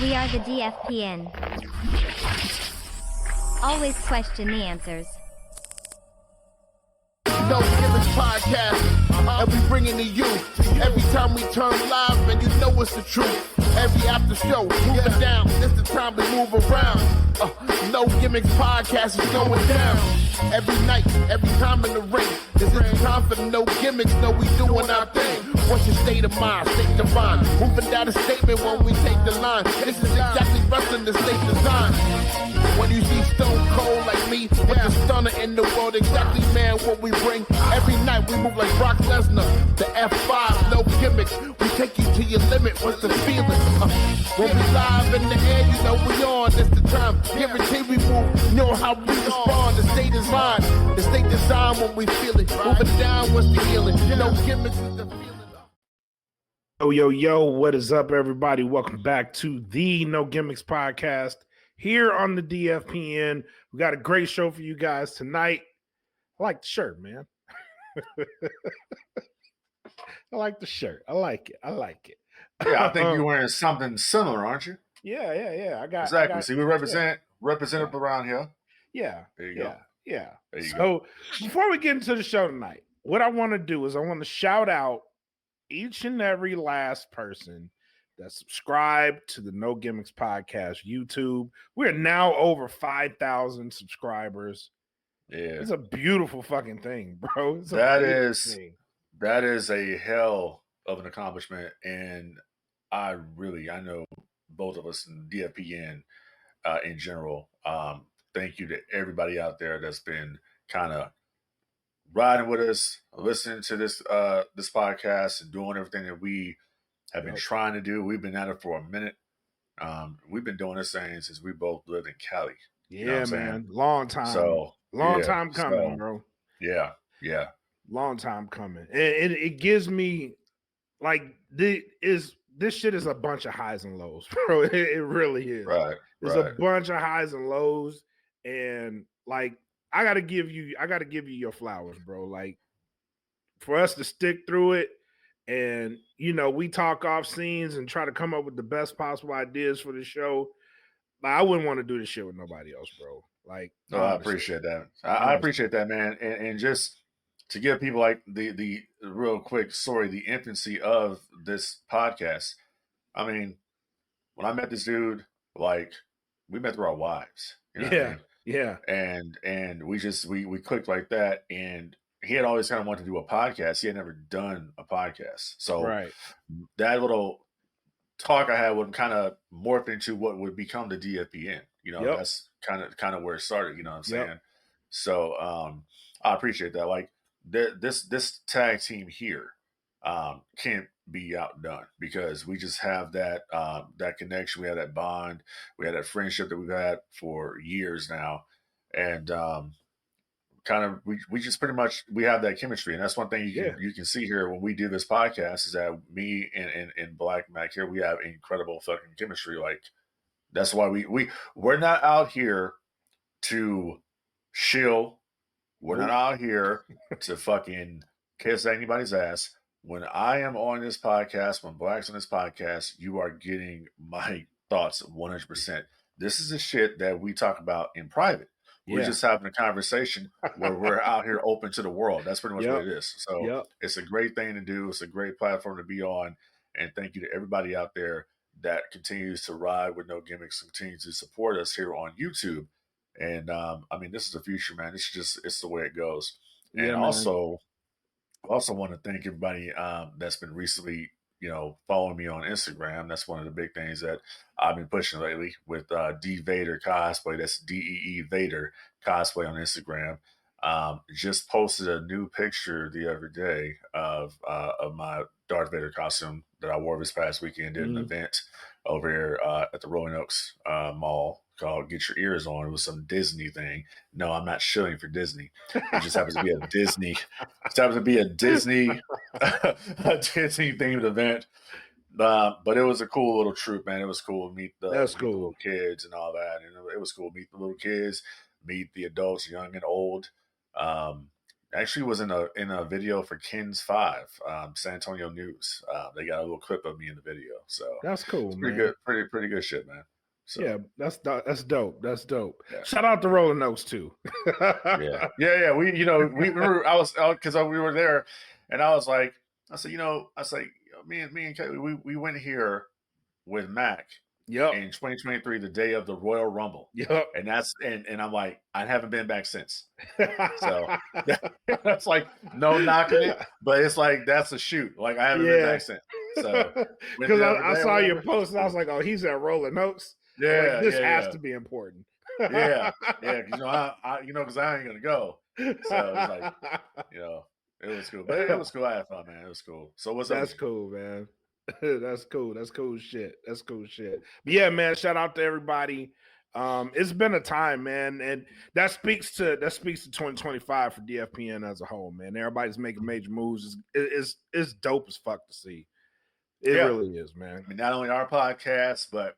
We are the DFPN. Always question the answers. No Gimmicks Podcast, and we bring it to you. Every time we turn live, and you know it's the truth. Every after show, moving down, it's the time to move around. No Gimmicks Podcast is going down. Every night, every time in the ring, this is the time for the No Gimmicks. No, we doing our thing. What's your state of mind? State divine. Moving down a statement when we take the line. This is exactly wrestling the state design. When you see Stone Cold like me, with the stunner in the world, exactly, man, what we bring. Every night we move like Brock Lesnar, the F5, no gimmicks. We take you to your limit. What's the feeling? When we live in the air, you know we on. It's the time. Guarantee we move. You know how we respond. The state is mine. The state design when we feel it. Moving down, what's the healing? No gimmicks is the feeling. Yo, what is up, everybody? Welcome back to the No Gimmicks Podcast here on the DFPN. We got a great show for you guys tonight. I like the shirt, man. I like the shirt. I like it. Yeah, I think you're wearing something similar, aren't you? Yeah. I got exactly. See, we representative around here. Yeah. There you go. Yeah. There you go. Before we get into the show tonight, what I want to do is I want to shout out each and every last person that subscribed to the No Gimmicks Podcast YouTube. We're now over 5,000 subscribers. Yeah. It's a beautiful fucking thing, bro. That is a hell of an accomplishment. And I know both of us in DFPN in general. Thank you to everybody out there that's been kind of riding with us, listening to this podcast and doing everything that we have been trying to do. We've been at it for a minute. We've been doing this thing since we both lived in Cali. Yeah, man. Long time. Time coming, bro. Yeah. Long time coming. It gives me like this shit is a bunch of highs and lows, bro. It really is. Right. There's a bunch of highs and lows, and like I gotta give you your flowers, bro. Like for us to stick through it, and we talk off scenes and try to come up with the best possible ideas for the show. Like, I wouldn't want to do this shit with nobody else, bro. Like, no, I appreciate that. I appreciate that, man. And just to give people like the real quick story, the infancy of this podcast. I mean, when I met this dude, like we met through our wives. You know what I mean? Yeah. And we clicked like that. And he had always kind of wanted to do a podcast. He had never done a podcast. So that little talk I had would kind of morph into what would become the DFPN. That's kind of where it started. You know what I'm saying? Yep. So I appreciate that. Like this tag team here can't be outdone because we just have that connection. We have that bond. We have that friendship that we've had for years now, and we just pretty much we have that chemistry. And that's one thing you can see here when we do this podcast is that me and Black Mac here, we have incredible fucking chemistry. Like that's why we're not out here to shill. We're not out here to fucking kiss anybody's ass. When I am on this podcast, when Black's on this podcast, you are getting my thoughts 100%. This is the shit that we talk about in private. We're just having a conversation where we're out here open to the world. That's pretty much what it is. So it's a great thing to do. It's a great platform to be on. And thank you to everybody out there that continues to ride with No Gimmicks, continues to support us here on YouTube. And I mean, this is the future, man. It's the way it goes. And also want to thank everybody that's been recently, following me on Instagram. That's one of the big things that I've been pushing lately with D Vader Cosplay. That's DEE Vader Cosplay on Instagram. Just posted a new picture the other day of my Darth Vader costume that I wore this past weekend. Did an event over here at the Rolling Oaks Mall called Get Your Ears On. It was some Disney thing. No, I'm not shilling for Disney. It just happens to be a Disney. It happens to be a Disney themed event. But it was a cool little troop, man. It was cool to meet the little kids and all that. And it was cool to meet the little kids, meet the adults, young and old. actually was in a video for Kins 5, San Antonio News. They got a little clip of me in the video, so That's cool, it's man. pretty good shit, man. So, yeah, that's dope. That's dope. Yeah. Shout out to Rolling Notes too. yeah. We we were because we were there, and I was like, I said, me and Kelly, we went here with Mac. Yep. In 2023, the day of the Royal Rumble. Yep. And that's and I'm like, I haven't been back since. So that's like no knocking it, but it's like that's a shoot. Like I haven't been back since. So because I saw your post and I was like, oh, he's at Rolling Notes. Yeah, like, this has to be important. yeah. Because I because I ain't gonna go. So it's like, it was cool. But it was cool. I had fun, man. It was cool. So what's up? That's cool, man. That's cool. That's cool shit. That's cool shit. But yeah, man, shout out to everybody. It's been a time, man, and that speaks to 2025 for DFPN as a whole, man. Everybody's making major moves. It's dope as fuck to see. It really is, man. I mean, not only our podcast, but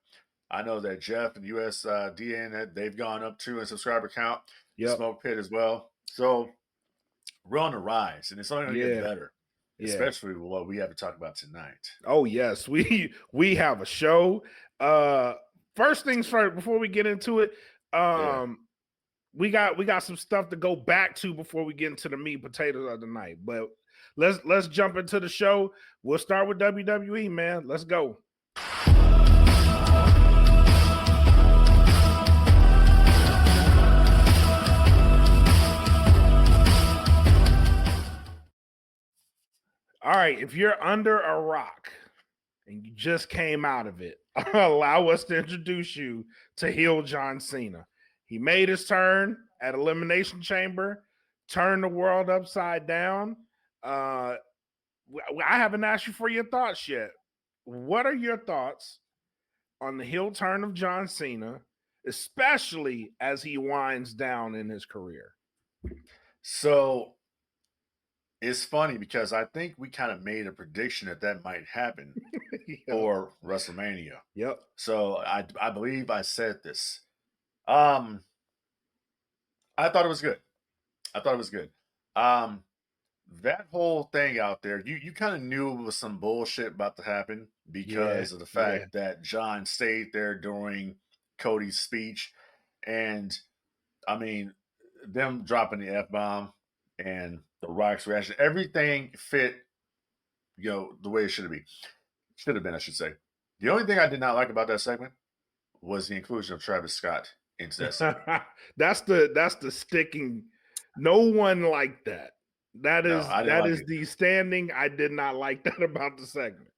I know that Jeff and USDN, they've gone up too in subscriber count. Yep. Smoke Pit as well. So we're on the rise, and it's only going to get better. Especially with what we have to talk about tonight. Oh yes, we have a show. First things first, before we get into it, we got some stuff to go back to before we get into the meat and potatoes of the night. But let's jump into the show. We'll start with WWE, man. Let's go. All right, if you're under a rock and you just came out of it, allow us to introduce you to heel John Cena. He made his turn at Elimination Chamber, turned the world upside down. I haven't asked you for your thoughts yet. What are your thoughts on the heel turn of John Cena, especially as he winds down in his career? So it's funny because I think we kind of made a prediction that might happen for WrestleMania. Yep. So I believe I said this. I thought it was good. That whole thing out there, you kind of knew it was some bullshit about to happen because of the fact that John stayed there during Cody's speech. And I mean, them dropping the F-bomb and the Rock's reaction, everything fit, the way it should have been, I should say. The only thing I did not like about that segment was the inclusion of Travis Scott into that segment. That's the sticking. No one liked that. That is the standing. I did not like that about the segment.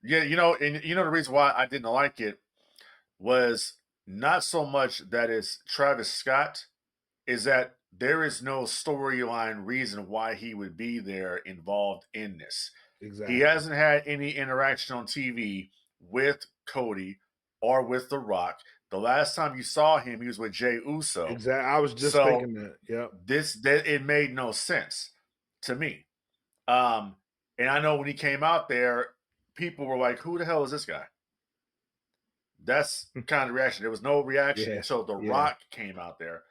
Yeah, and the reason why I didn't like it was not so much that it's Travis Scott, is that there is no storyline reason why he would be there involved in this. Exactly. He hasn't had any interaction on TV with Cody or with The Rock. The last time you saw him, he was with Jey Uso. Exactly. I was just thinking that. Yep. It made no sense to me. And I know when he came out there, people were like, "Who the hell is this guy?" That's kind of the reaction. There was no reaction until The Rock came out there.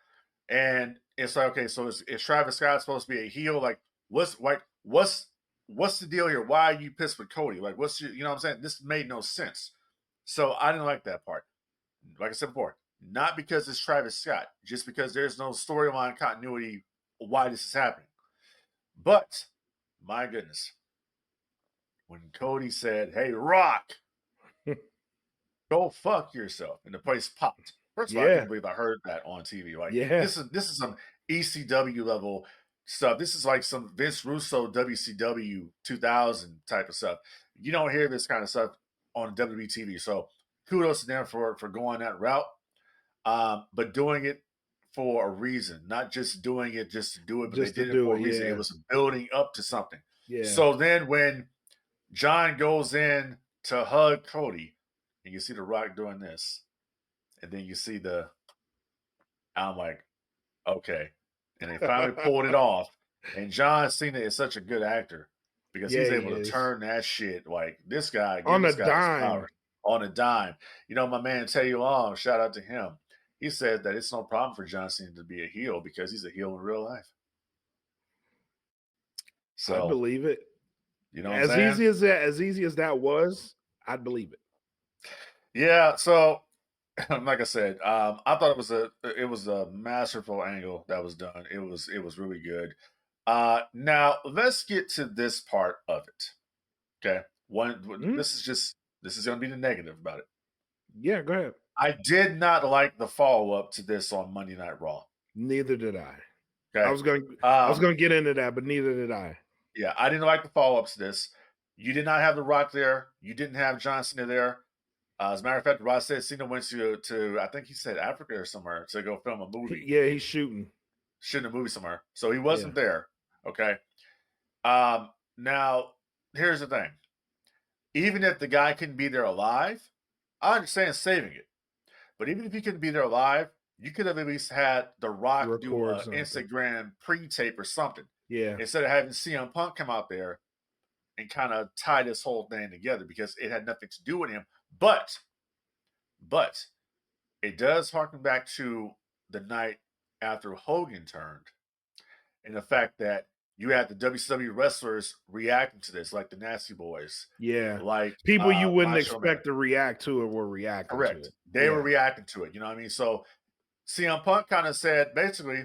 And it's like, okay, so is Travis Scott supposed to be a heel? Like, what's the deal here? Why are you pissed with Cody? Like, what's your, what I'm saying? This made no sense. So I didn't like that part. Like I said before, not because it's Travis Scott, just because there's no storyline continuity why this is happening. But my goodness, when Cody said, "Hey, Rock, go fuck yourself," and the place popped. First of all, I can't believe I heard that on TV. Like, this is some ECW level stuff. This is like some Vince Russo WCW 2000 type of stuff. You don't hear this kind of stuff on WWE TV. So kudos to them for going that route, but doing it for a reason, not just doing it just to do it, but they did it for a reason. It was building up to something. Yeah. So then when John goes in to hug Cody, and you see The Rock doing this, and then you see I'm like, okay. And they finally pulled it off. And John Cena is such a good actor because he's able to turn that shit. Like, this guy, on a dime. On a dime. My man Teddy Long, shout out to him. He said that it's no problem for John Cena to be a heel because he's a heel in real life. I believe it. You know, as easy as that was, I'd believe it. Yeah. So, like I said, I thought it was a masterful angle that was done. It was really good. Now let's get to this part of it. Okay. This is going to be the negative about it. Yeah, go ahead. I did not like the follow up to this on Monday Night Raw. Neither did I. Okay. I was going to get into that, but neither did I. Yeah, I didn't like the follow ups to this. You did not have The Rock there. You didn't have John Cena there. As a matter of fact, Ross said Cena went to I think he said Africa or somewhere to go film a movie. Yeah, he's shooting a movie somewhere, so he wasn't there. Okay. Now here's the thing. Even if the guy couldn't be there alive, I understand saving it. But even if he couldn't be there alive, you could have at least had The Rock do an Instagram pre-tape or something. Yeah. Instead of having CM Punk come out there and kind of tie this whole thing together, because it had nothing to do with him. But it does harken back to the night after Hogan turned, and the fact that you had the WCW wrestlers reacting to this, like the Nasty Boys. Yeah. Like people you wouldn't expect to react to it were reacting to it. They were reacting to it. You know what I mean? So CM Punk kind of said, basically,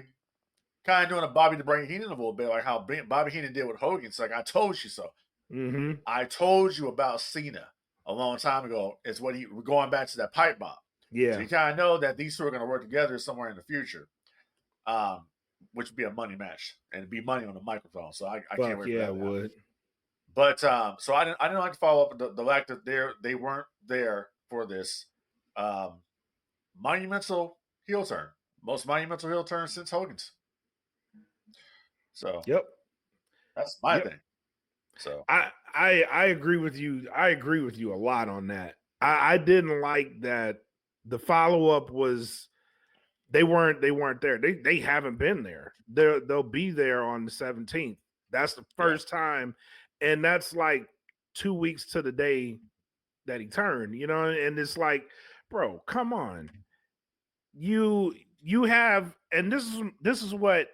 kind of doing a Bobby the Brain Heenan a little bit, like how Bobby Heenan did with Hogan. It's like, I told you so. Mm-hmm. I told you about Cena a long time ago. Is what we're going back to that pipe bomb. Yeah. So you kind of know that these two are going to work together somewhere in the future. Which would be a money match and it'd be money on the microphone. So I can't wait. Yeah, it would. But so I didn't like to follow up the fact that they weren't there for this monumental heel turn, most monumental heel turn since Hogan's. So yep, that's my thing. So I agree with you. I agree with you a lot on that. I didn't like that the follow up was. They weren't there. They haven't been there. They'll be there on the 17th. That's the first time, and that's like 2 weeks to the day that he turned. You know, and it's like, bro, come on. You have, and this is what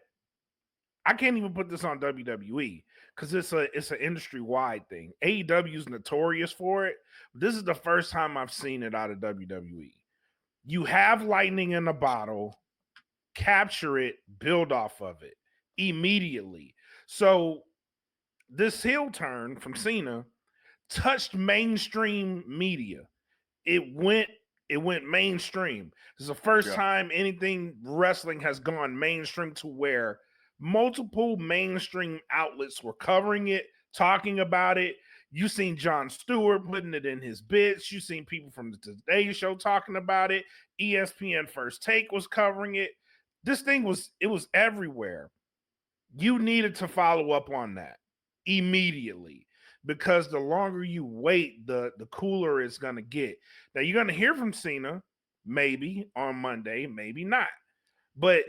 I can't even put this on WWE because it's an industry wide thing. AEW is notorious for it. This is the first time I've seen it out of WWE. You have lightning in a bottle, capture it, build off of it immediately. So this heel turn from Cena touched mainstream media. It went mainstream. This is the first time anything wrestling has gone mainstream to where multiple mainstream outlets were covering it, talking about it. You seen Jon Stewart putting it in his bits. You seen people from the Today Show talking about it. ESPN First Take was covering it. This thing was everywhere. You needed to follow up on that immediately because the longer you wait, the cooler it's going to get. Now, you're going to hear from Cena maybe on Monday, maybe not. But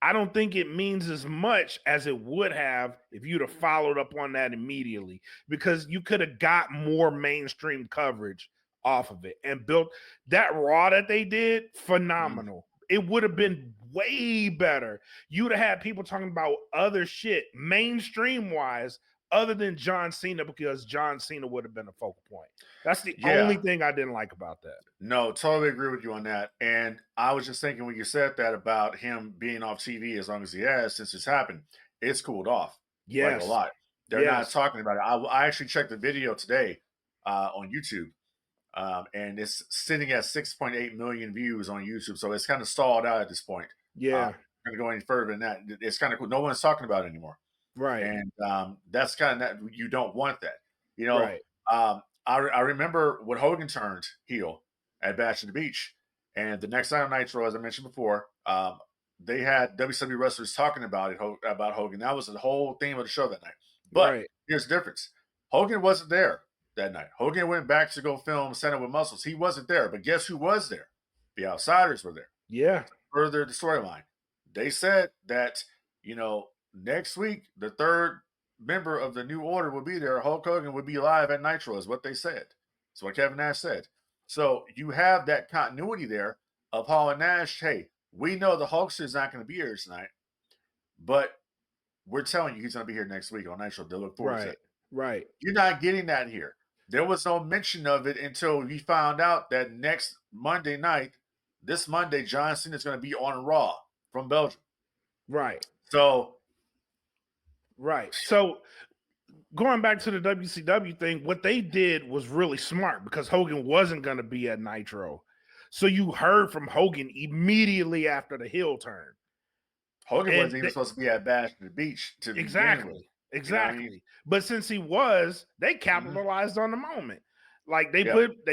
I don't think it means as much as it would have if you'd have followed up on that immediately, because you could have got more mainstream coverage off of it and built that Raw that they did. Phenomenal. It would have been way better. You'd have had people talking about other shit mainstream wise other than John Cena, because John Cena would have been a focal point. That's the only thing I didn't like about that. No, totally agree with you on that. And I was just thinking when you said that about him being off TV as long as he has since it's happened, it's cooled off. Yes. Like a lot. They're not talking about it. I actually checked the video today on YouTube. And it's sitting at 6.8 million views on YouTube. So it's kind of stalled out at this point. Yeah. I'm going to go any further than that. It's kind of cool. No one's talking about it anymore. Right. And that's kind of you don't want that. You know, right. I remember when Hogan turned heel at Bash at the Beach, and the next night on Nitro, as I mentioned before, they had WCW wrestlers talking about Hogan. That was the whole theme of the show that night. But here's the difference. Hogan wasn't there that night. Hogan went back to go film Stand Up with Muscles. He wasn't there. But guess who was there? The Outsiders were there. Yeah. Further the storyline. They said that, you know, next week, the third member of the New Order would be there. Hulk Hogan would be live at Nitro, is what they said. That's what Kevin Nash said. So you have that continuity there of Hall and Nash. Hey, we know the Hulkster is not going to be here tonight, but we're telling you he's going to be here next week on Nitro. They'll look forward to Right. it. Right. You're not getting that here. There was no mention of it until we found out that next Monday night, this Monday, John Cena is going to be on Raw from Belgium. Right. So, going back to the WCW thing, what they did was really smart because Hogan wasn't going to be at Nitro. So you heard from Hogan immediately after the heel turn. Hogan wasn't even supposed to be at Bash at the Beach to exactly. You know what I mean? But since he was, they capitalized on the moment. Like they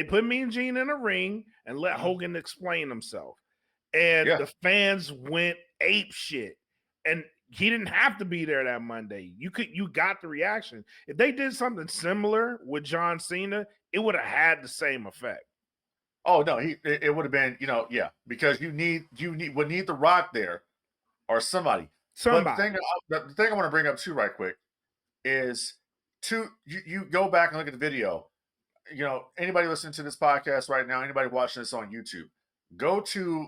put Mean Gene in a ring and let Hogan explain himself. And the fans went ape shit. And he didn't have to be there that Monday. You got the reaction. If they did something similar with John Cena, it would have had the same effect. Oh no, it would have been, because you need the Rock there or somebody. But the thing I want to bring up too right quick is you go back and look at the video. Anybody listening to this podcast right now, anybody watching this on YouTube, go to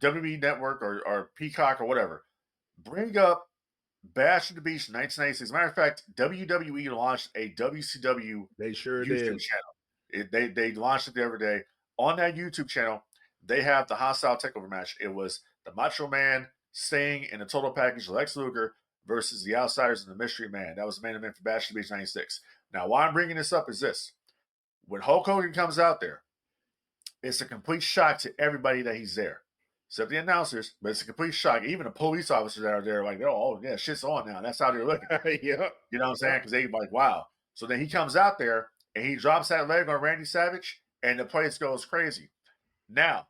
WWE Network or Peacock or whatever. Bring up Bash at the Beach 1996. As a matter of fact, WWE launched a WCW YouTube channel. They launched it the other day. On that YouTube channel, they have the Hostile Takeover match. It was the Macho Man, Sting, and the total package Lex Luger versus the Outsiders and the Mystery Man. That was the main event for Bash at the Beach 96. Now, why I'm bringing this up is this. When Hulk Hogan comes out there, it's a complete shock to everybody that he's there. Except the announcers, but it's a complete shock. Even the police officers that are there, like, oh yeah, shit's on now. That's how they're looking. You know what I'm saying? Because they like, wow. So then he comes out there and he drops that leg on Randy Savage, and the place goes crazy. Now,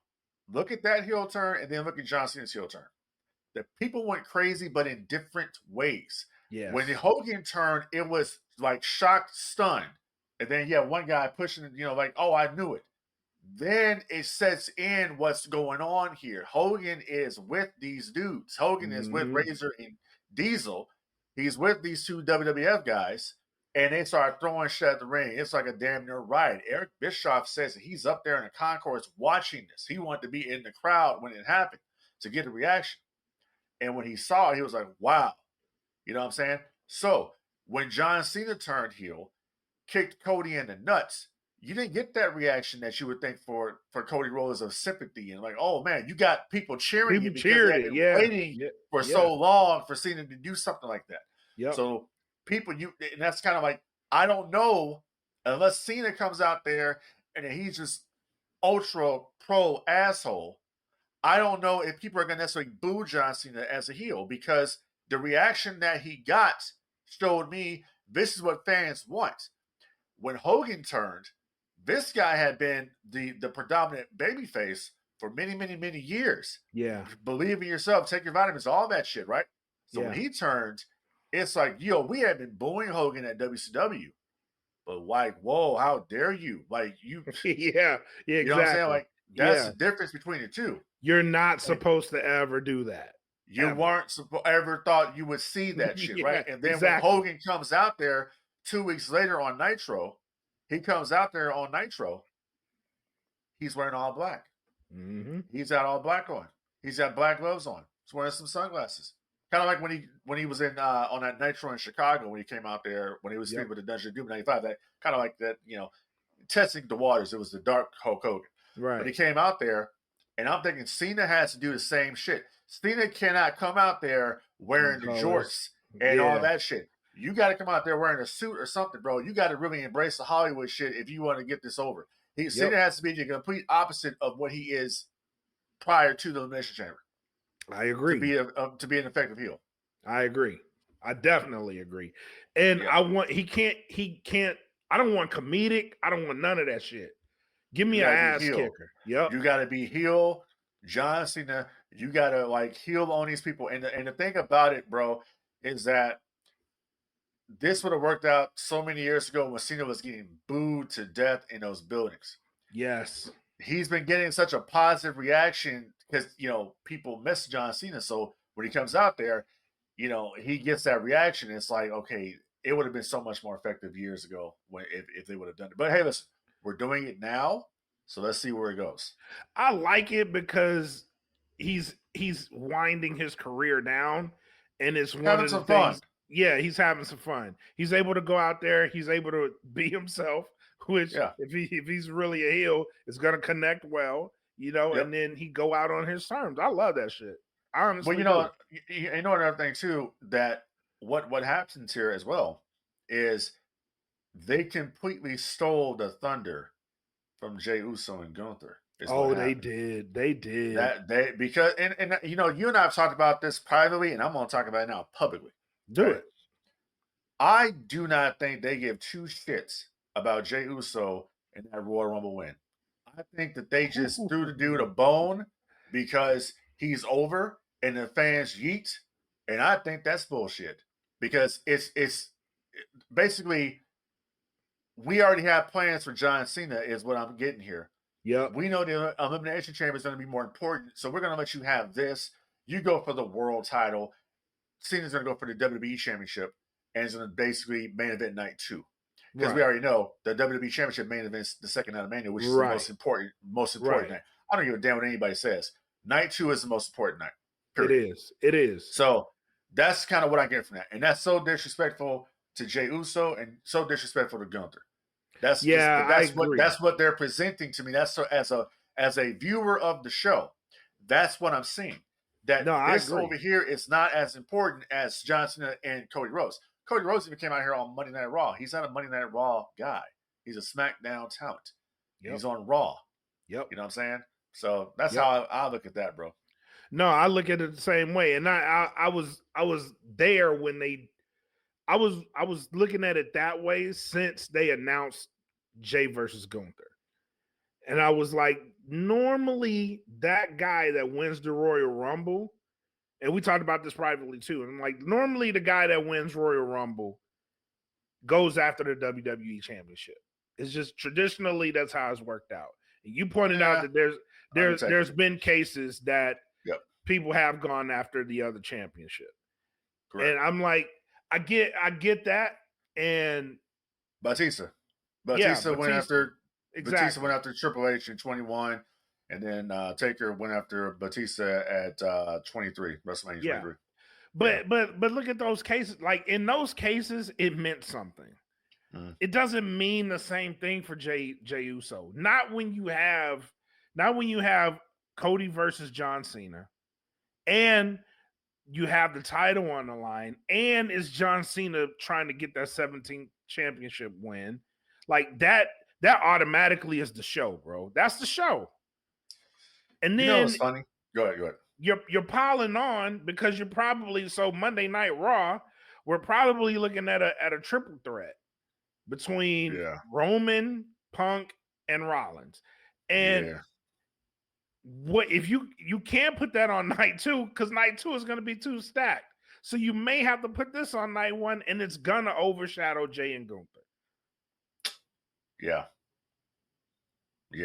look at that heel turn, and then look at John Cena's heel turn. The people went crazy, but in different ways. Yeah. When the Hogan turned, it was like shocked, stunned, and then one guy pushing it, like, oh, I knew it. Then it sets in what's going on here. Hogan is with these dudes. Hogan is with Razor and Diesel. He's with these two WWF guys, and they start throwing shit at the ring. It's like a damn near riot. Eric Bischoff says that he's up there in the concourse watching this. He wanted to be in the crowd when it happened to get a reaction. And when he saw it, he was like, wow. You know what I'm saying? So when John Cena turned heel, kicked Cody in the nuts, you didn't get that reaction that you would think for Cody Rhodes of sympathy and like, oh man, you got people cheering you because they've been waiting for so long for Cena to do something like that. Yep. So people, and that's kind of like, I don't know unless Cena comes out there and he's just ultra pro asshole. I don't know if people are going to necessarily boo John Cena as a heel because the reaction that he got showed me this is what fans want. When Hogan turned, this guy had been the predominant babyface for many, many, many years. Yeah. Believe in yourself, take your vitamins, all that shit, right? So when he turned, it's like, we had been booing Hogan at WCW. But like, whoa, how dare you? Like you exactly. You know what I'm saying? Like that's the difference between the two. You're not supposed to ever do that. You weren't ever thought you would see that shit, right? And then when Hogan comes out there 2 weeks later on Nitro, he comes out there on Nitro. He's wearing all black. Mm-hmm. He's got all black on. He's got black gloves on. He's wearing some sunglasses. Kind of like when he was in on that Nitro in Chicago when he came out there when he was speaking with the Dungeon of Doom 95. That kind of like that, testing the waters. It was the dark Hulk Hogan. Right. But he came out there, and I'm thinking Cena has to do the same shit. Cena cannot come out there wearing the jorts and all that shit. You got to come out there wearing a suit or something, bro. You got to really embrace the Hollywood shit if you want to get this over. Cena has to be the complete opposite of what he is prior to the Elimination Chamber. I agree. To be an effective heel. I agree. I definitely agree. And I don't want comedic. I don't want none of that shit. Give me an ass kicker. Yep. You got to be heel, John Cena. You got to like heel on these people. And the thing about it, bro, is that this would have worked out so many years ago when Cena was getting booed to death in those buildings. Yes. He's been getting such a positive reaction because, people miss John Cena. So when he comes out there, he gets that reaction. It's like, okay, it would have been so much more effective years ago if they would have done it. But hey, listen, we're doing it now. So let's see where it goes. I like it because he's winding his career down. and it's one Having of the some fun. things. Yeah, he's having some fun. He's able to go out there. He's able to be himself, which if he's really a heel, it's gonna connect well, you know. Yep. And then he go out on his terms. I love that shit. Honestly, Well, you know another thing too, that what happens here as well is they completely stole the thunder from Jey Uso and Gunther. Oh, they did. They did. Because you know, you and I have talked about this privately, and I'm gonna talk about it now publicly. Do it. I do not think they give two shits about Jey Uso and that Royal Rumble win. I think that they just threw the dude a bone because he's over and the fans yeet, and I think that's bullshit. Because it's basically we already have plans for John Cena, is what I'm getting here. Yeah, we know the Elimination Chamber is going to be more important, so we're going to let you have this. You go for the world title. Cena's going to go for the WWE Championship, and it's going to basically main event night 2. Because we already know the WWE Championship main event is the second night of Mania, which is the most important night. I don't give a damn what anybody says. Night 2 is the most important night. Period. It is. So that's kind of what I get from that, and that's so disrespectful to Jey Uso and so disrespectful to Gunther. That's what they're presenting to me. That's so as a viewer of the show, that's what I'm seeing. That this over here is not as important as John Cena and Cody Rhodes. Cody Rhodes even came out here on Monday Night Raw. He's not a Monday Night Raw guy. He's a SmackDown talent. Yep. He's on Raw. Yep. You know what I'm saying? So that's how I look at that, bro. No, I look at it the same way. And I was there when I was looking at it that way since they announced Jey versus Gunther. And I was like, normally that guy that wins the Royal Rumble, and we talked about this privately too. And I'm like, normally the guy that wins Royal Rumble goes after the WWE Championship. It's just traditionally that's how it's worked out. And you pointed out that there's been cases that people have gone after the other championship. Correct. And I'm like, I get that. And Batista went after Batista went after Triple H in 21, and then Taker went after Batista at 23, WrestleMania 23. But look at those cases. Like in those cases, it meant something. It doesn't mean the same thing for Jey Uso. Not when you have Cody versus John Cena, and you have the title on the line, and it's John Cena trying to get that 17th championship win. Like that automatically is the show, bro. That's the show. And then you know what's funny? Go ahead. You're piling on because you're probably Monday Night Raw, we're probably looking at a triple threat between Roman, Punk, and Rollins. And what if you can't put that on night 2 because night 2 is going to be too stacked. So you may have to put this on night 1, and it's gonna overshadow Jey and Gunther. Yeah.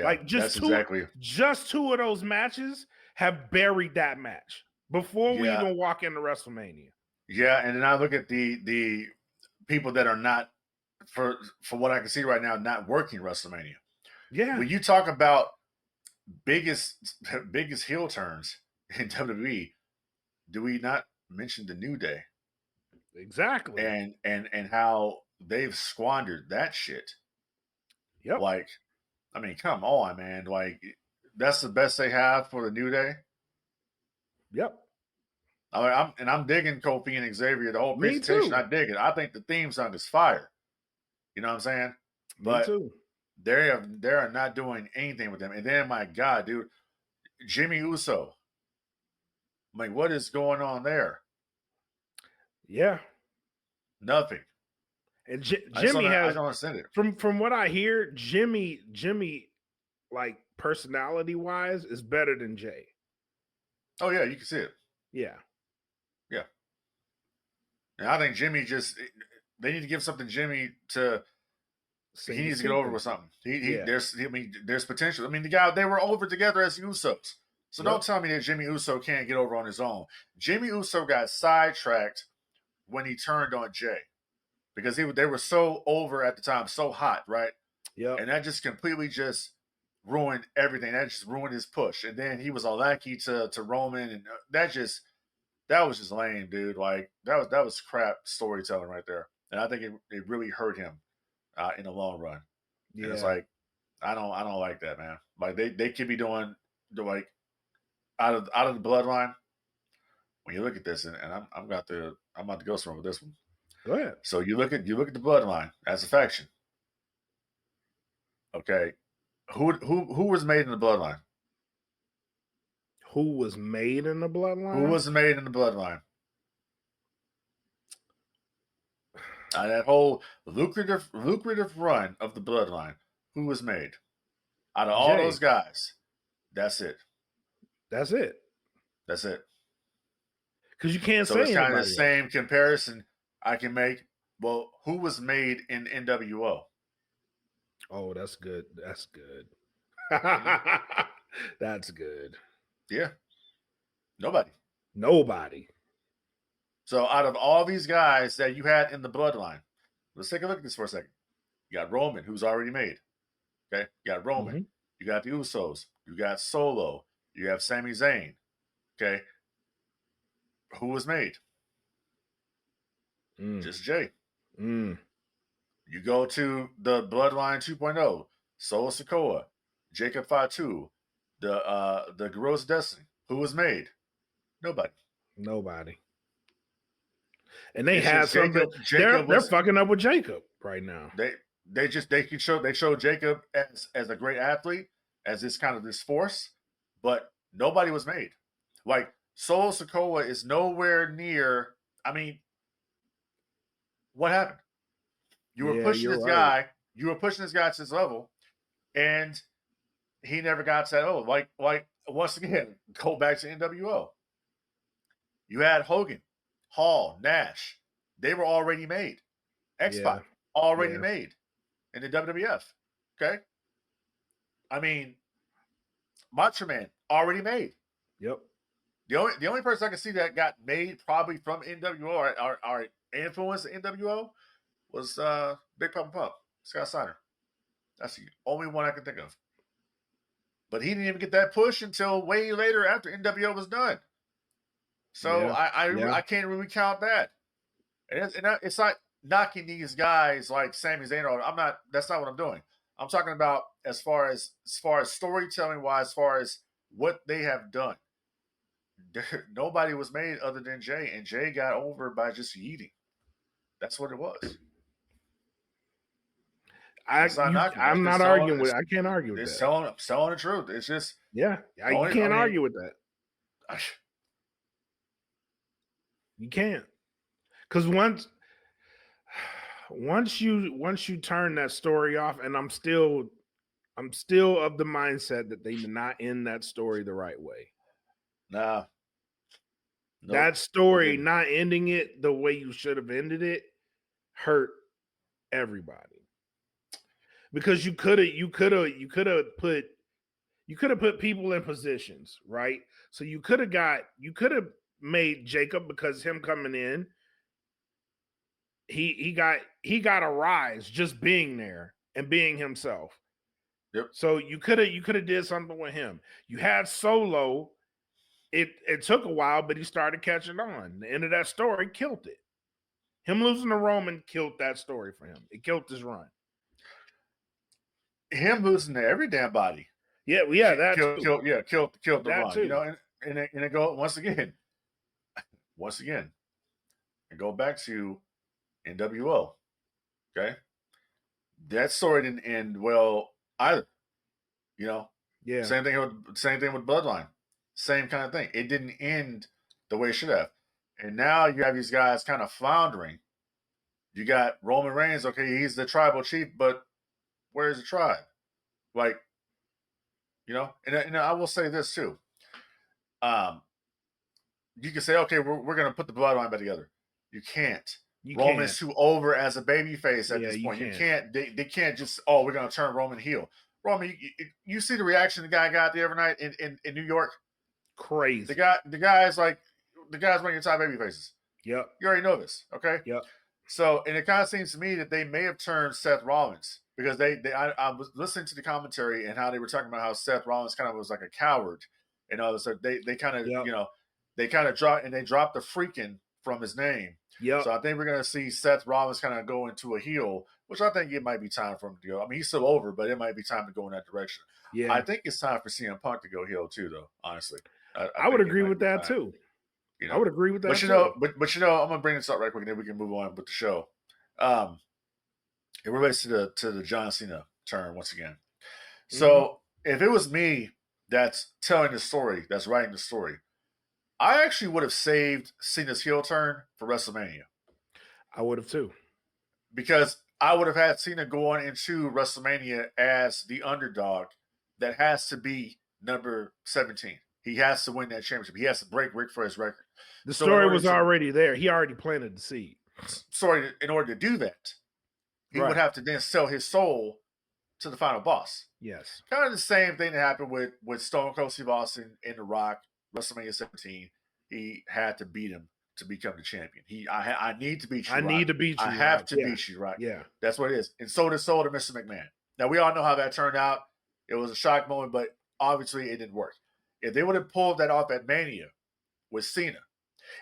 Like just two of those matches have buried that match before we even walk into WrestleMania. Yeah, and then I look at the people that are not, for what I can see right now, not working WrestleMania. Yeah. When you talk about biggest heel turns in WWE, do we not mention the New Day? Exactly. And how they've squandered that shit. Yep. Like, I mean, come on, man. Like, that's the best they have for the New Day. Yep. I'm digging Kofi and Xavier, the whole presentation. I dig it. I think the theme song is fire. You know what I'm saying? Me too. They are not doing anything with them. And then, my God, dude, Jimmy Uso. I'm like, what is going on there? Yeah. Nothing. And Jimmy has, I don't understand it. From what I hear, Jimmy, like personality wise, is better than Jey. Oh yeah, you can see it. Yeah. And I think Jimmy they need to give something Jimmy to. He needs to get over with something. There's potential. I mean, they were over together as Usos. So don't tell me that Jimmy Uso can't get over on his own. Jimmy Uso got sidetracked when he turned on Jey. Because they were so over at the time, so hot, right? Yeah. And that just completely ruined everything. That just ruined his push. And then he was all lackey to Roman, and that just that was just lame, dude. Like that was crap storytelling right there, and I think it really hurt him in the long run. Yeah. And it's like I don't like that, man. Like they could be doing like out of the bloodline. When you look at this, and I'm about to go somewhere with this one. Go ahead. So you look at the bloodline as a faction. Okay, who was made in the bloodline? Who was made in the bloodline? Who was made in the bloodline? That whole lucrative run of the bloodline. Who was made? Out of all those guys, that's it. That's it. That's it. Because you can't so say it's kind of the else. same comparison I can make. Well, who was made in NWO? Oh, that's good. That's good. That's good. Yeah. Nobody. Nobody. So out of all these guys that you had in the bloodline, let's take a look at this for a second. You got Roman, who's already made. Okay? You got Roman. Mm-hmm. You got the Usos. You got Solo. You have Sami Zayn. Okay? Who was made? Just Jay. You go to the Bloodline 2.0, Solo Sikoa, Jacob Fatu, the Guerrillas of Destiny. Who was made? Nobody. And they had something. They're fucking up with Jacob right now. They showed Jacob as a great athlete, as this kind of this force, but nobody was made. Like Solo Sikoa is nowhere near. I mean, what happened? You were pushing this guy. You were pushing this guy to this level, and he never got to that. Oh, like once again, go back to NWO. You had Hogan, Hall, Nash. They were already made. X-Pac already made in the WWF. Okay, I mean, Macho Man already made. Yep. The only person I can see that got made probably from NWO or influenced NWO was Big Papa Pump, Scott Steiner. That's the only one I can think of. But he didn't even get that push until way later after NWO was done. So I can't really count that. And it's not knocking these guys like Sami Zayn. That's not what I'm doing. I'm talking about as far as storytelling wise, as far as what they have done. Nobody was made other than Jay, and Jay got over by just yeeting. That's what it was. I'm not arguing with it. I can't argue with that. It's telling the truth. It's just you can't argue with that. You can't, because once you turn that story off, and I'm still of the mindset that they did not end that story the right way. Nah. Nope. That story, not ending it the way you should have ended it, hurt everybody. Because you could have put people in positions, right? So you could have made Jacob, because him coming in, he got a rise just being there and being himself. Yep. So you could have did something with him. You had Solo. It took a while, but he started catching on. The end of that story killed it. Him losing to Roman killed that story for him. It killed his run. Him losing to every damn body. Yeah, that killed the that run. Too. You know, and it go once again, and go back to NWO. Okay, that story didn't end well either. You know, Same thing with Bloodline. Same kind of thing. It didn't end the way it should have. And now you have these guys kind of floundering. You got Roman Reigns. Okay, he's the tribal chief, but where's the tribe? Like, you know, and I will say this too. You can say, okay, we're going to put the bloodline back together. You can't. Roman's too over as a babyface at this point. You can't. They can't just, we're going to turn Roman heel. Roman, you see the reaction the guy got the other night in New York? Crazy. The guy's one of your top baby faces. Yep. You already know this, okay? Yep. So, and it kind of seems to me that they may have turned Seth Rollins, because I was listening to the commentary and how they were talking about how Seth Rollins kind of was like a coward, so they kind of they kind of dropped the freaking from his name. Yep. So I think we're gonna see Seth Rollins kind of go into a heel, which I think it might be time for him to go. I mean, he's still over, but it might be time to go in that direction. Yeah. I think it's time for CM Punk to go heel too, though. Honestly, I would agree with that too. You know? I would agree with that. But too. but I'm gonna bring this up right quick, and then we can move on with the show. It relates to the John Cena turn once again. So if it was me that's telling the story, that's writing the story, I actually would have saved Cena's heel turn for WrestleMania. I would have too. Because I would have had Cena going into WrestleMania as the underdog that has to be number 17. He has to win that championship. He has to break Ric Flair's record. The story was already there. He already planted the seed. So in order to do that, he would have to then sell his soul to the final boss. Yes. Kind of the same thing that happened with Stone Cold Steve Austin in The Rock, WrestleMania 17. He had to beat him to become the champion. I need to beat you. I need to beat you. I have to beat you, right? Yeah. That's what it is. And so did Soul to Mr. McMahon. Now, we all know how that turned out. It was a shock moment, but obviously it didn't work. If they would have pulled that off at Mania with Cena,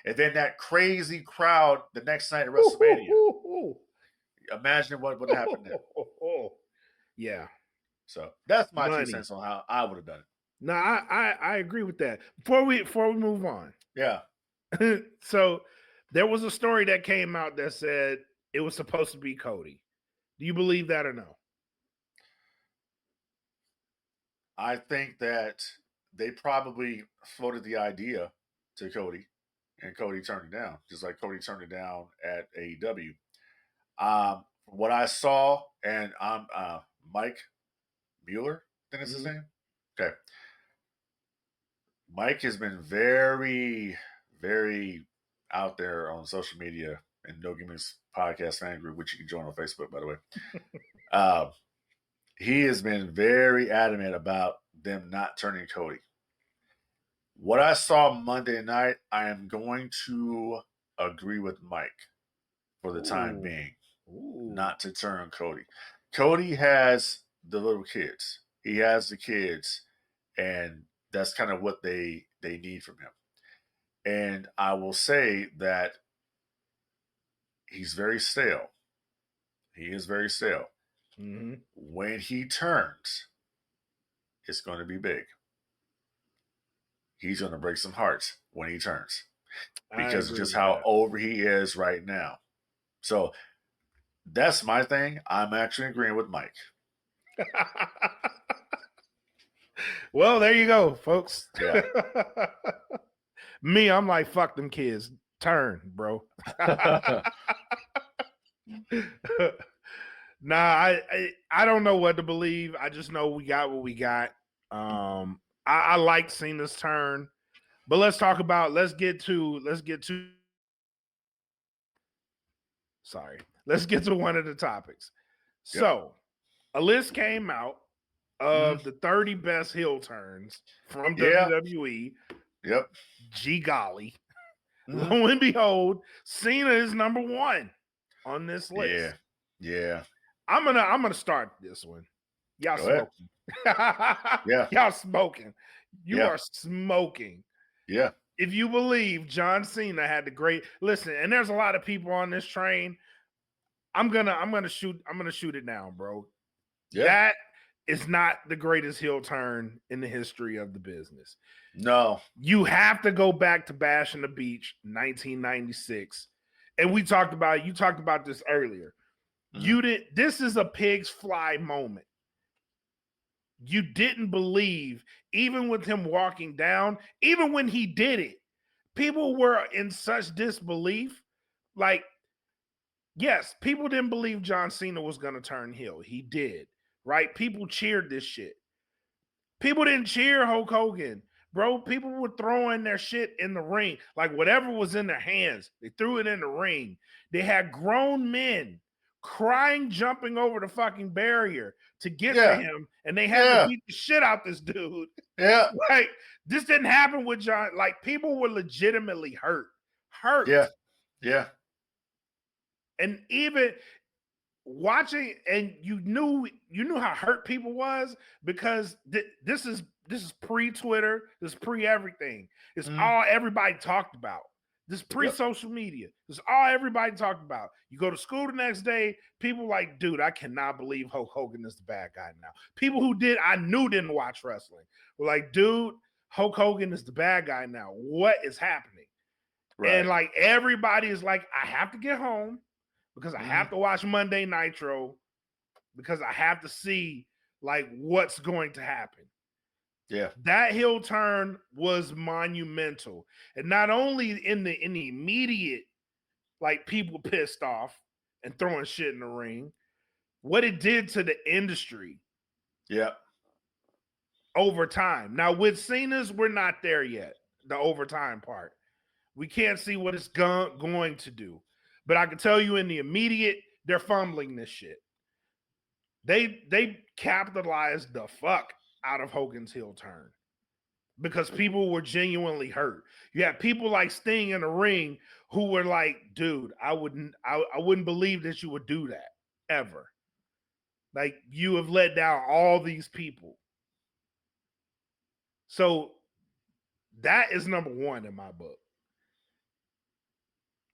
and then that crazy crowd the next night at WrestleMania, imagine what would have happened then. Yeah. So that's my 2 cents on how I would have done it. No, I agree with that. Before we move on. Yeah. So there was a story that came out that said it was supposed to be Cody. Do you believe that or no? I think that they probably floated the idea to Cody, and Cody turned it down, just like Cody turned it down at AEW. What I saw, and I'm Mike Mueller, I think is his name. Okay. Mike has been very, very out there on social media and No Gimmicks Podcast fan group, which you can join on Facebook, by the way. He has been very adamant about them not turning Cody. What I saw Monday night, I am going to agree with Mike for the time being, not to turn Cody. Cody has the little kids. He has the kids, and that's kind of what they need from him. And I will say that he's very stale. He is very stale. Mm-hmm. When he turns, it's going to be big. He's going to break some hearts when he turns because of just how over he is right now. So that's my thing. I'm actually agreeing with Mike. Well, there you go, folks. Yeah. Me, I'm like, fuck them kids. Turn, bro. Nah, I don't know what to believe. I just know we got what we got. I like Cena's turn, but let's get to one of the topics. Yep. So a list came out of the 30 best heel turns from WWE. Yep. Gee golly. Lo and behold, Cena is number 1 on this list. Yeah. I'm gonna start this one. Y'all smoking. Yeah. Y'all smoking. You are smoking. Yeah. If you believe John Cena had the great listen, and there's a lot of people on this train, I'm gonna shoot it down, bro. Yeah. That is not the greatest heel turn in the history of the business. No. You have to go back to Bash on the Beach, 1996. And you talked about this earlier. This is a pig's fly moment. You didn't believe, even with him walking down, even when he did it, people were in such disbelief. Like, yes, people didn't believe John Cena was going to turn heel. He did, right? People cheered this shit. People didn't cheer Hulk Hogan. Bro, people were throwing their shit in the ring. Like, whatever was in their hands, they threw it in the ring. They had grown men crying, jumping over the fucking barrier to get to him, and they had to beat the shit out this dude. Yeah. Like, this didn't happen with John. Like, people were legitimately hurt. Yeah. And even watching, and you knew how hurt people was because this is pre-Twitter, this is pre-everything. It's all everybody talked about. This pre-social media. This is all everybody talked about. You go to school the next day, people like, dude, I cannot believe Hulk Hogan is the bad guy now. People who I knew didn't watch wrestling were like, dude, Hulk Hogan is the bad guy now. What is happening? Right. And like everybody is like, I have to get home because I have to watch Monday Nitro because I have to see like what's going to happen. Yeah. That heel turn was monumental. And not only in the immediate, like people pissed off and throwing shit in the ring, what it did to the industry. Yeah. Over time. Now with Cena's, we're not there yet. The overtime part. We can't see what it's going to do. But I can tell you in the immediate, they're fumbling this shit. They capitalized the fuck out of Hogan's heel turn because people were genuinely hurt. You had people like Sting in the ring who were like, dude, I wouldn't believe that you would do that ever. Like, you have let down all these people. So that is number one in my book.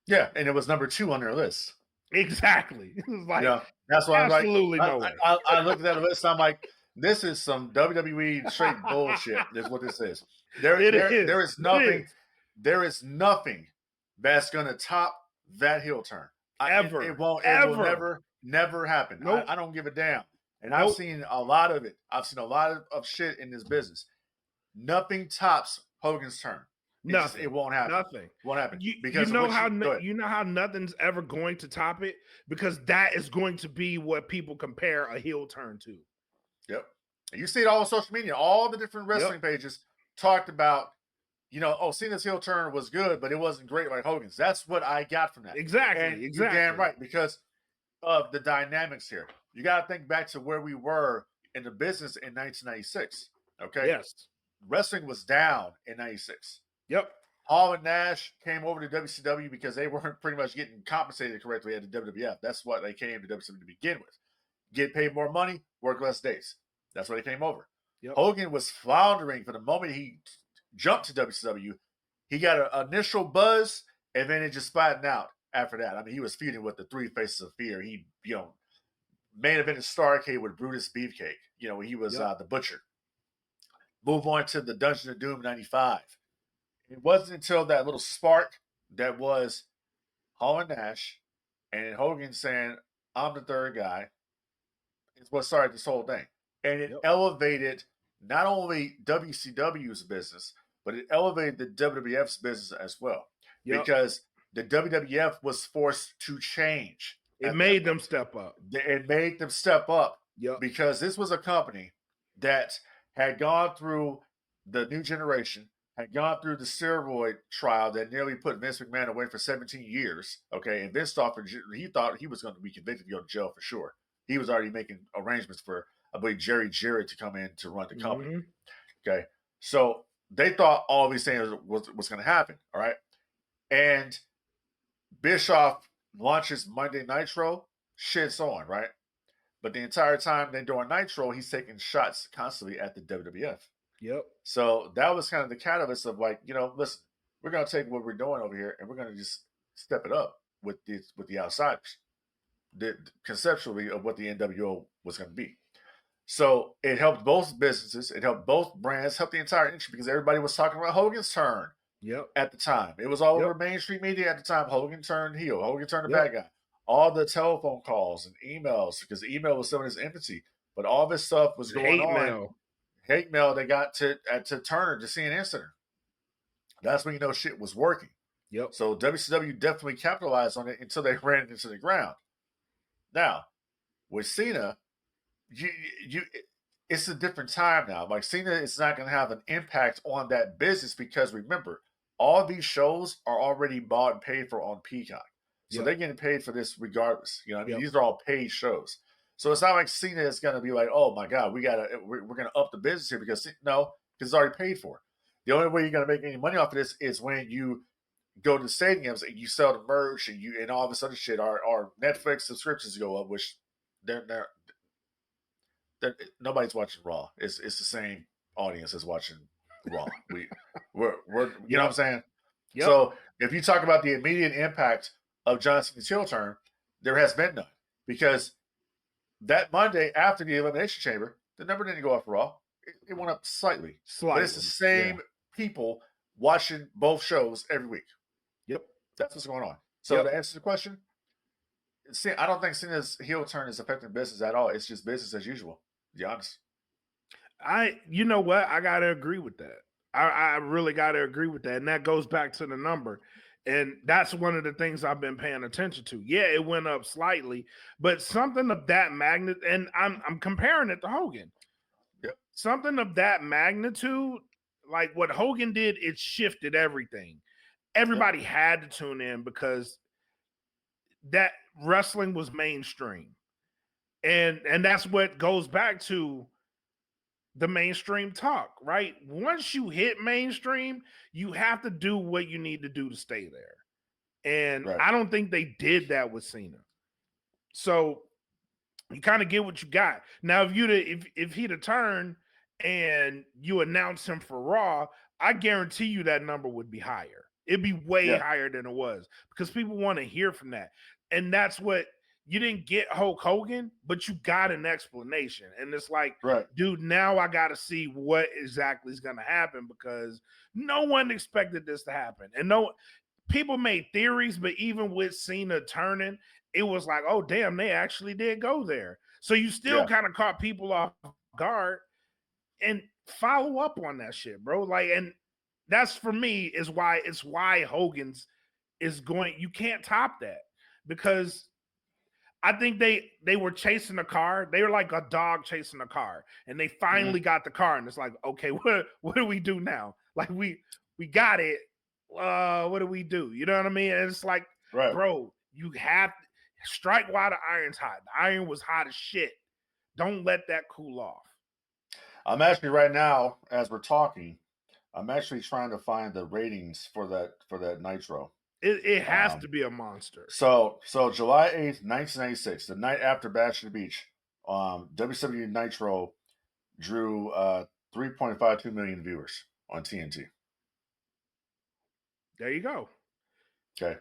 Yeah, and it was number 2 on their list. Exactly. It was like, that's why I'm like, absolutely no way. I looked at the list, I'm like, this is some WWE straight bullshit. Is what this is. There is nothing that's gonna top that heel turn. Ever. It will never happen. Nope. I don't give a damn. And I've seen a lot of it. I've seen a lot of shit in this business. Nothing tops Hogan's turn. Nothing. It won't happen. Nothing. Won't happen. Because you know how nothing's ever going to top it? Because that is going to be what people compare a heel turn to. Yep. And you see it all on social media. All the different wrestling pages talked about, Cena's heel turn was good, but it wasn't great like Hogan's. That's what I got from that. Exactly. And exactly. You're damn right, because of the dynamics here. You got to think back to where we were in the business in 1996. Okay? Yes. Wrestling was down in 96. Yep. Hall and Nash came over to WCW because they weren't pretty much getting compensated correctly at the WWF. That's what they came to WCW to begin with. Get paid more money, work less days. That's why they came over. Yep. Hogan was floundering from the moment he jumped to WCW. He got an initial buzz, and then it just flattened out after that. I mean, he was feuding with the Three Faces of Fear. He, main event in Starrcade with Brutus Beefcake. He was the Butcher. Move on to the Dungeon of Doom 95. It wasn't until that little spark that was Hall and Nash and Hogan saying, I'm the third guy, is what started this whole thing. And it elevated not only WCW's business, but it elevated the WWF's business as well. Because the WWF was forced to change. It made them step up. It made them step up. Yep. Because this was a company that had gone through the New Generation, had gone through the steroid trial that nearly put Vince McMahon away for 17 years. Okay, and Vince thought he thought he was going to be convicted to go to jail for sure. He was already making arrangements for, I believe, Jerry Jarrett to come in to run the company. Mm-hmm. Okay, so they thought all these things was going to happen. All right, and Bischoff launches Monday Nitro, shit's on, right? But the entire time they're doing Nitro, he's taking shots constantly at the WWF. Yep. So that was kind of the catalyst of like, listen, we're going to take what we're doing over here and we're going to just step it up with the outsiders, conceptually of what the NWO was going to be. So it helped both businesses, it helped both brands, helped the entire industry because everybody was talking about Hogan's turn. Yep. At the time, it was all over mainstream media at the time. Hogan turned heel. Hogan turned the bad guy. All the telephone calls and emails, because email was still in its infancy, but all this stuff was going on. Hate mail they got to Turner, to CNN Center. That's when shit was working. Yep. So WCW definitely capitalized on it until they ran it into the ground. Now, with Cena, it's a different time now. Like, Cena is not going to have an impact on that business because, remember, all these shows are already bought and paid for on Peacock. So they're getting paid for this regardless. These are all paid shows. So it's not like Cena is going to be like, oh my God, we're going to up the business here because it's already paid for. The only way you're going to make any money off of this is when you go to the stadiums and you sell the merch and all this other shit, our Netflix subscriptions go up, which they're nobody's watching Raw. It's the same audience as watching Raw. We're you know what I'm saying? Yep. So if you talk about the immediate impact of John Cena's heel turn, there has been none. Because that Monday after the Elimination Chamber, the number didn't go up for Raw. It went up slightly. But it's the same people watching both shows every week. Yep. That's what's going on. So to answer the question, I don't think Cena's heel turn is affecting business at all. It's just business as usual, to be honest. You know what? I got to agree with that. I really got to agree with that. And that goes back to the number. And that's one of the things I've been paying attention to. Yeah, it went up slightly, but something of that magnitude, and I'm comparing it to Hogan. Yep. Something of that magnitude, like what Hogan did, it shifted everything. Everybody had to tune in because that wrestling was mainstream. And that's what goes back to the mainstream talk, right? Once you hit mainstream, you have to do what you need to do to stay there. And I don't think they did that with Cena. So you kind of get what you got. Now, if he'd have turned and you announce him for Raw, I guarantee you that number would be higher. It'd be way higher than it was because people want to hear from that. And that's what you didn't get Hulk Hogan, but you got an explanation. And it's like, dude, now I got to see what exactly is going to happen because no one expected this to happen. And people made theories, but even with Cena turning, it was like, oh, damn, they actually did go there. So you still kind of caught people off guard and follow up on that shit, bro. Like, and that's for me is why Hogan's is going, you can't top that because I think they were chasing a car. They were like a dog chasing a car, and they finally got the car. And it's like, okay, what do we do now? Like we got it. What do we do? You know what I mean? And it's like, bro, you have to strike while the iron's hot. The iron was hot as shit. Don't let that cool off. I'm actually right now, as we're talking, I'm actually trying to find the ratings for that Nitro. It has to be a monster. So July 8th, 1996, the night after Bash at the Beach, WCW Nitro drew 3.52 million viewers on TNT. There you go. Okay.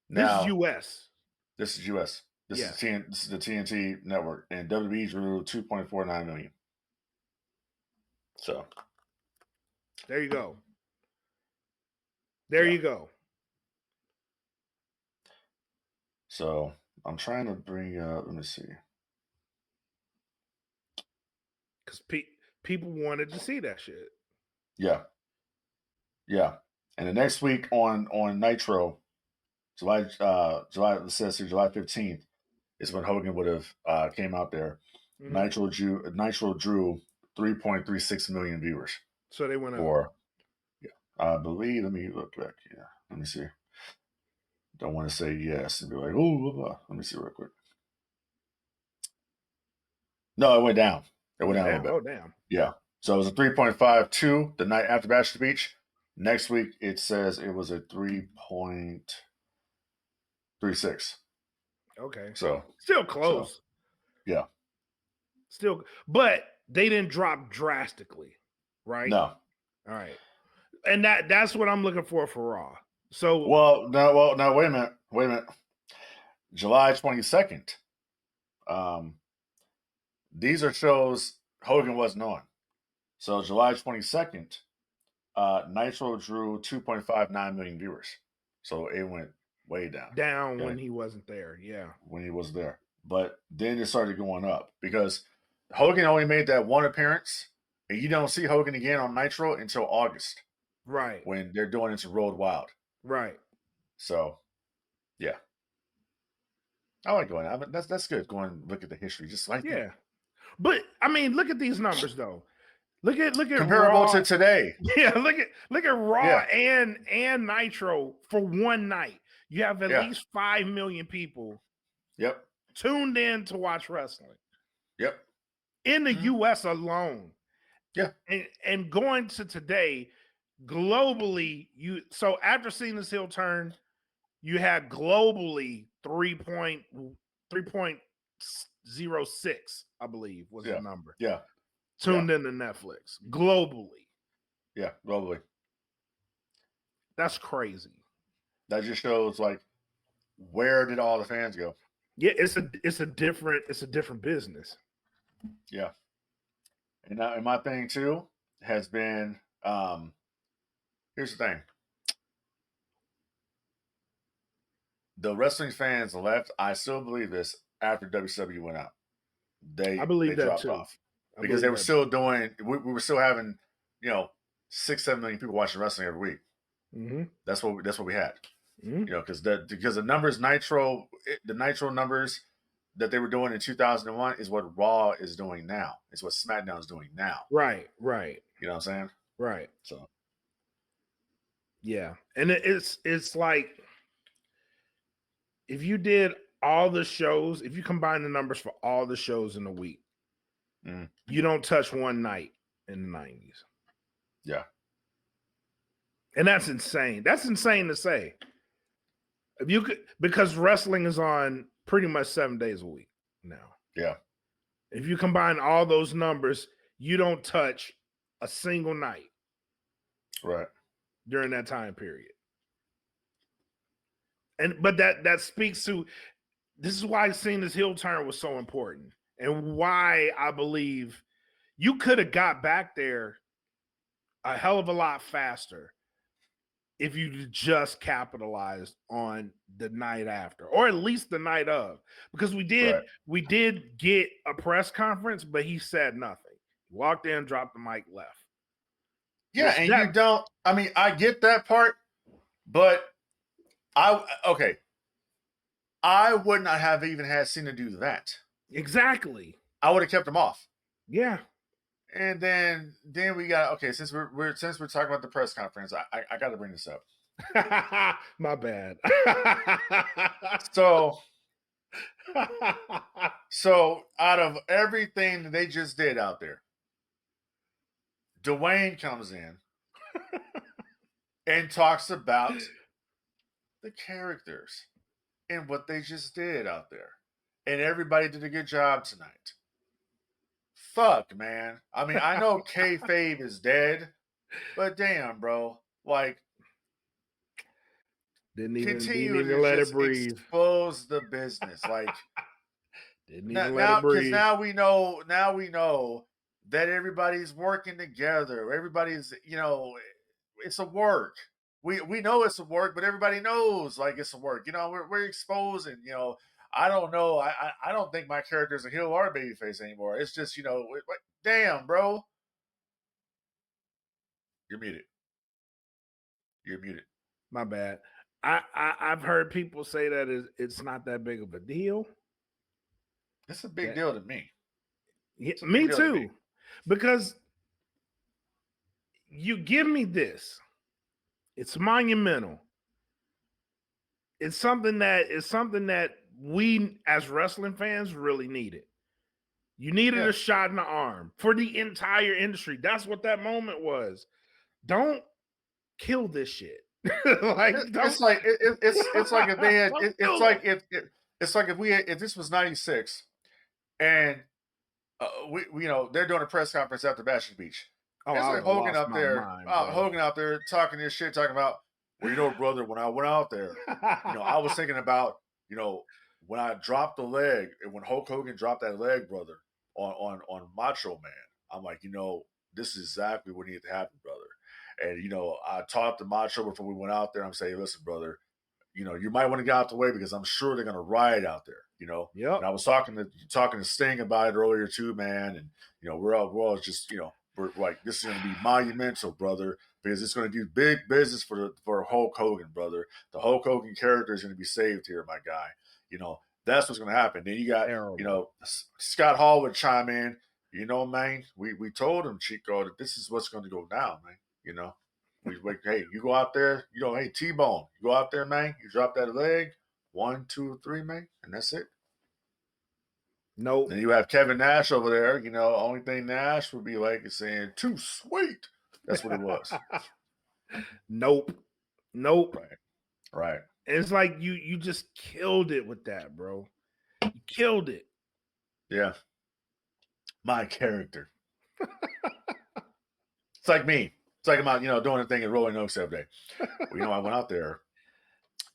Now, this is US. This is US. This is the TNT network, and WWE drew 2.49 million. So there you go. There you go. So I'm trying to bring up, let me see. Because people wanted to see that shit. Yeah. Yeah. And the next week on Nitro, July 15th is when Hogan would have came out there. Mm-hmm. Nitro drew 3.36 million viewers. So they went up. I believe, let me look back here. Let me see. Don't want to say yes and be like, oh, let me see real quick. No, it went down. It went down a little bit. Oh, damn. Yeah. So it was a 3.52 the night after Bash at the Beach. Next week, it says it was a 3.36. Okay. So still close. So, yeah. Still, but they didn't drop drastically, right? No. All right. And that's what I'm looking for Raw. So no, wait a minute. July 22nd. These are shows Hogan wasn't on. So July 22nd, Nitro drew 2.59 million viewers. So it went way down. When he wasn't there, yeah. When he was there. But then it started going up because Hogan only made that one appearance, and you don't see Hogan again on Nitro until August. Right. When they're doing Into Road Wild. Right. So, yeah. I like going out. That's good. Going look at the history. Just like that. But I mean, look at these numbers though. Look at comparable Raw. To today. Yeah, look at Raw and Nitro for one night. You have at least 5 million people. Yep. Tuned in to watch wrestling. Yep. In the US alone. Yeah. And going to today, globally, so after seeing this heel turn, you had globally 3.06, I believe, was the number. Yeah. Tuned into Netflix globally. Yeah, globally. That's crazy. That just shows like where did all the fans go? Yeah, it's a different business. Yeah. And my thing too has been here's the thing. The wrestling fans left, I still believe this, after WCW went out. I believe that dropped off. Because they were still doing we were still having, 6-7 million people watching wrestling every week. Mm-hmm. That's what we had. Mm-hmm. Because the numbers the Nitro numbers that they were doing in 2001 is what Raw is doing now. It's what SmackDown is doing now. Right. You know what I'm saying? Right. So yeah. And it's like if you did all the shows, if you combine the numbers for all the shows in a week, you don't touch one night in the 90s. Yeah. And that's insane. That's insane to say. If you could, because wrestling is on pretty much 7 days a week now. Yeah. If you combine all those numbers, you don't touch a single night. Right. During that time period. But that speaks to, this is why seeing this heel turn was so important, and why I believe you could have got back there a hell of a lot faster if you just capitalized on the night after, or at least the night of, because we did get a press conference, but he said nothing. He walked in, dropped the mic, left. Yeah, and you don't. I mean, I get that part, but I would not have even had Cena do that. Exactly. I would have kept him off. Yeah. And then we got since we're talking about the press conference, I got to bring this up. My bad. So out of everything that they just did out there, Dwayne comes in and talks about the characters and what they just did out there. And everybody did a good job tonight. Fuck, man. I mean, I know kayfabe is dead, but damn, bro. Like, didn't even let it breathe. Expose the business. Like, didn't even let it breathe. Because now we know that everybody's working together. Everybody's, it's a work. We know it's a work, but everybody knows like it's a work. We're exposing, I don't know. I don't think my character is a heel or a babyface anymore. It's just, damn, bro. You're muted. My bad. I've heard people say that it's not that big of a deal. It's a big deal to me. Yeah, me too. Because you give me this. It's monumental. It's something that we as wrestling fans really needed. You needed a shot in the arm for the entire industry. That's what that moment was. Don't kill this shit. It's like if they had. It's like if this was '96, and they're doing a press conference after Bash at the Beach. Oh, it's like Hogan out there, Hogan out there talking this shit, talking about, well, brother, when I went out there, I was thinking about, when I dropped the leg, and when Hulk Hogan dropped that leg, brother, on Macho Man, I'm like, this is exactly what needed to happen, brother. And, I talked to Macho before we went out there. I'm saying, listen, brother, you might want to get out the way because I'm sure they're going to riot out there, Yep. And I was talking to Sting about it earlier too, man. And, we're all just, we're like, this is going to be monumental, brother, because it's going to do big business for Hulk Hogan, brother. The Hulk Hogan character is going to be saved here, my guy. That's what's going to happen. Then you got, Scott Hall would chime in, man, we told him, Chico, that this is what's going to go down, man. Hey, you go out there, hey, T-Bone, you go out there, man, you drop that leg, 1, 2, 3, man, and that's it. Nope. Then you have Kevin Nash over there. Only thing Nash would be like is saying, too sweet. That's what it was. Nope. Right. And it's like you just killed it with that, bro. You killed it. Yeah. My character. It's like me. It's like I'm out, doing a thing at Rolling Oaks the other day. Well, I went out there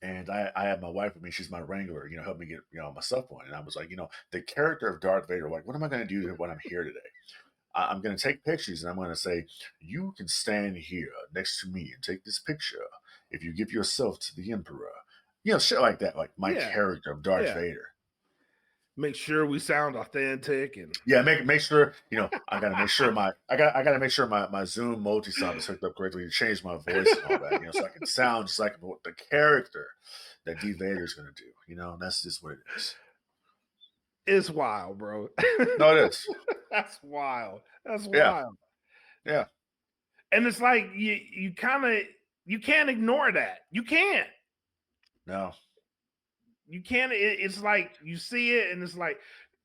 and I had my wife with me. She's my wrangler, help me get, my stuff on. And I was like, the character of Darth Vader, like, what am I going to do when I'm here today? I'm going to take pictures and I'm going to say, you can stand here next to me and take this picture if you give yourself to the Emperor. Shit like that, like my character of Darth Vader. Make sure we sound authentic and make sure, I gotta make sure I gotta make sure my Zoom multi-stop is hooked up correctly to change my voice and all that, so I can sound just like the character that D Vader's gonna do, and that's just what it is. It's wild, bro. No, it is. That's wild. That's wild. Yeah. And it's like you can't ignore that. You can't. No. You can't. It's like you see it, and it's like,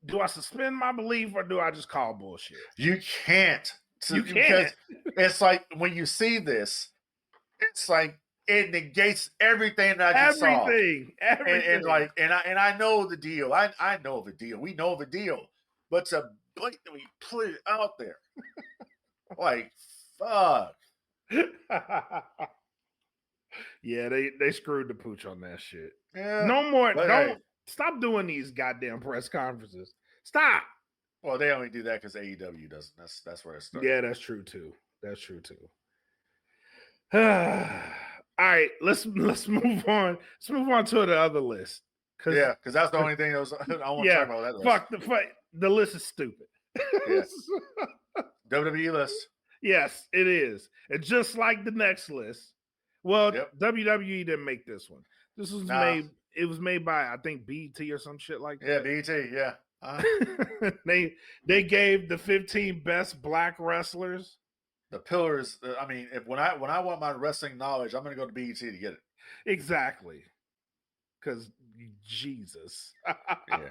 do I suspend my belief or do I just call bullshit? You can't. You can't. Because it's like when you see this, it's like it negates everything that I just saw. Everything. And I know the deal. I know the deal. We know the deal. But to blatantly put it out there, like, fuck. Yeah, they screwed the pooch on that shit. Yeah, no more. Don't stop doing these goddamn press conferences. Stop. Well, they only do that because AEW doesn't. That's where it starts. Yeah, that's true too. All right, let's move on. Let's move on to the other list. Because that's the only thing I want to talk about. That list. Fuck the list is stupid. Yes. WWE list. Yes, it is. And just like the next list. Well, WWE didn't make this one. This was made. It was made by I think BET or some shit like that. Yeah, BET. Yeah. They gave the 15 best black wrestlers. The pillars. I mean, when I want my wrestling knowledge, I'm going to go to BET to get it. Exactly. Because Jesus. Yeah.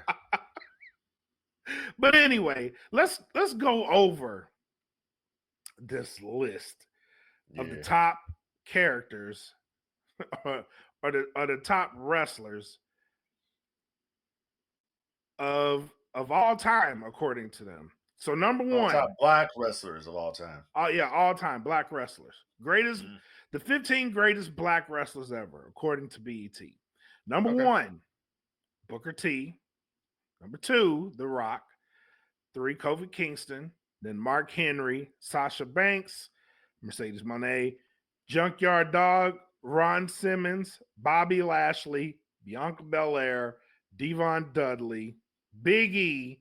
But anyway, let's go over this list of the top characters or the top wrestlers of all time, according to them. So number one, top black wrestlers of all time. All time black wrestlers. The 15 greatest black wrestlers ever, according to BET. Number one, Booker T. Number two, The Rock. 3, Kofi Kingston. Then Mark Henry, Sasha Banks, Mercedes Moné, Junkyard Dog, Ron Simmons, Bobby Lashley, Bianca Belair, Devon Dudley, Big E,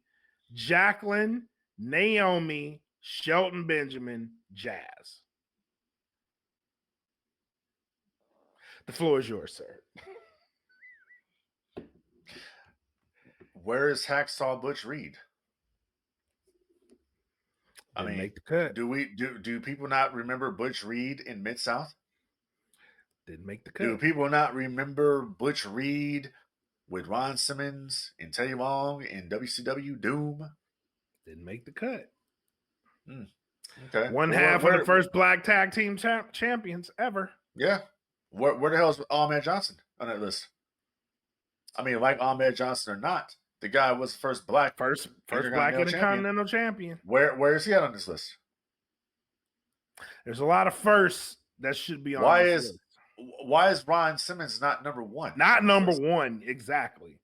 Jacqueline, Naomi, Shelton Benjamin, Jazz. The floor is yours, sir. Where is Hacksaw Butch Reed? Make the cut. Do people not remember Butch Reed in Mid-South? Didn't make the cut. Do people not remember Butch Reed with Ron Simmons and Teddy Long in WCW Doom? Didn't make the cut. Okay. One half of the first black tag team champions ever. Yeah. Where the hell is Ahmed Johnson on that list? I mean, like Ahmed Johnson or not, the guy was first black black Intercontinental champion. Where is he at on this list? There's a lot of firsts that should be on this list. Why is Ron Simmons not number one? Not number one, exactly.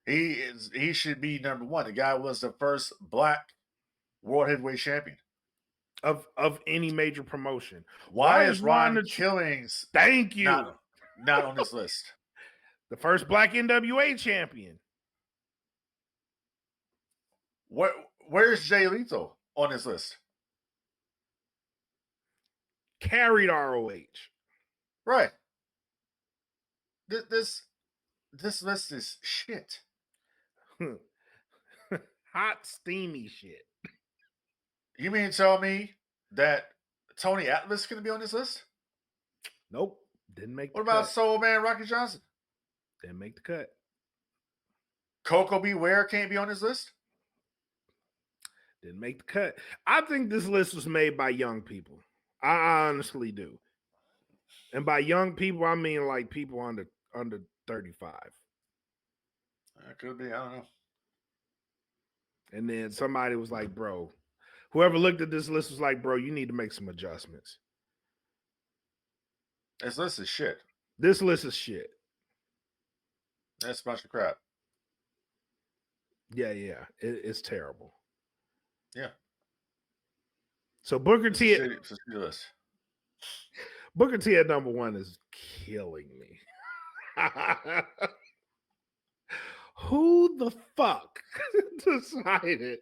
He should be number one. The guy was the first black world heavyweight champion of any major promotion. Why is Ron Killings? Thank you. Not on this list. The first black NWA champion. Where's Jay Lethal on this list? Carried ROH. Right. This list is shit. Hot, steamy shit. You mean to tell me that Tony Atlas is going to be on this list? Nope. Didn't make the cut. What about cut. Soul Man Rocky Johnson? Didn't make the cut. Coco Beware can't be on this list? Didn't make the cut. I think this list was made by young people. I honestly do. And by young people, I mean like people under 35. That could be. I don't know. And then somebody was like, bro, whoever looked at this list was like, bro, you need to make some adjustments. This list is shit. This list is shit. That's a bunch of crap. Yeah. It's terrible. Yeah. So Booker T. It's a shitty list. Booker T at number 1 is killing me. Who the fuck decided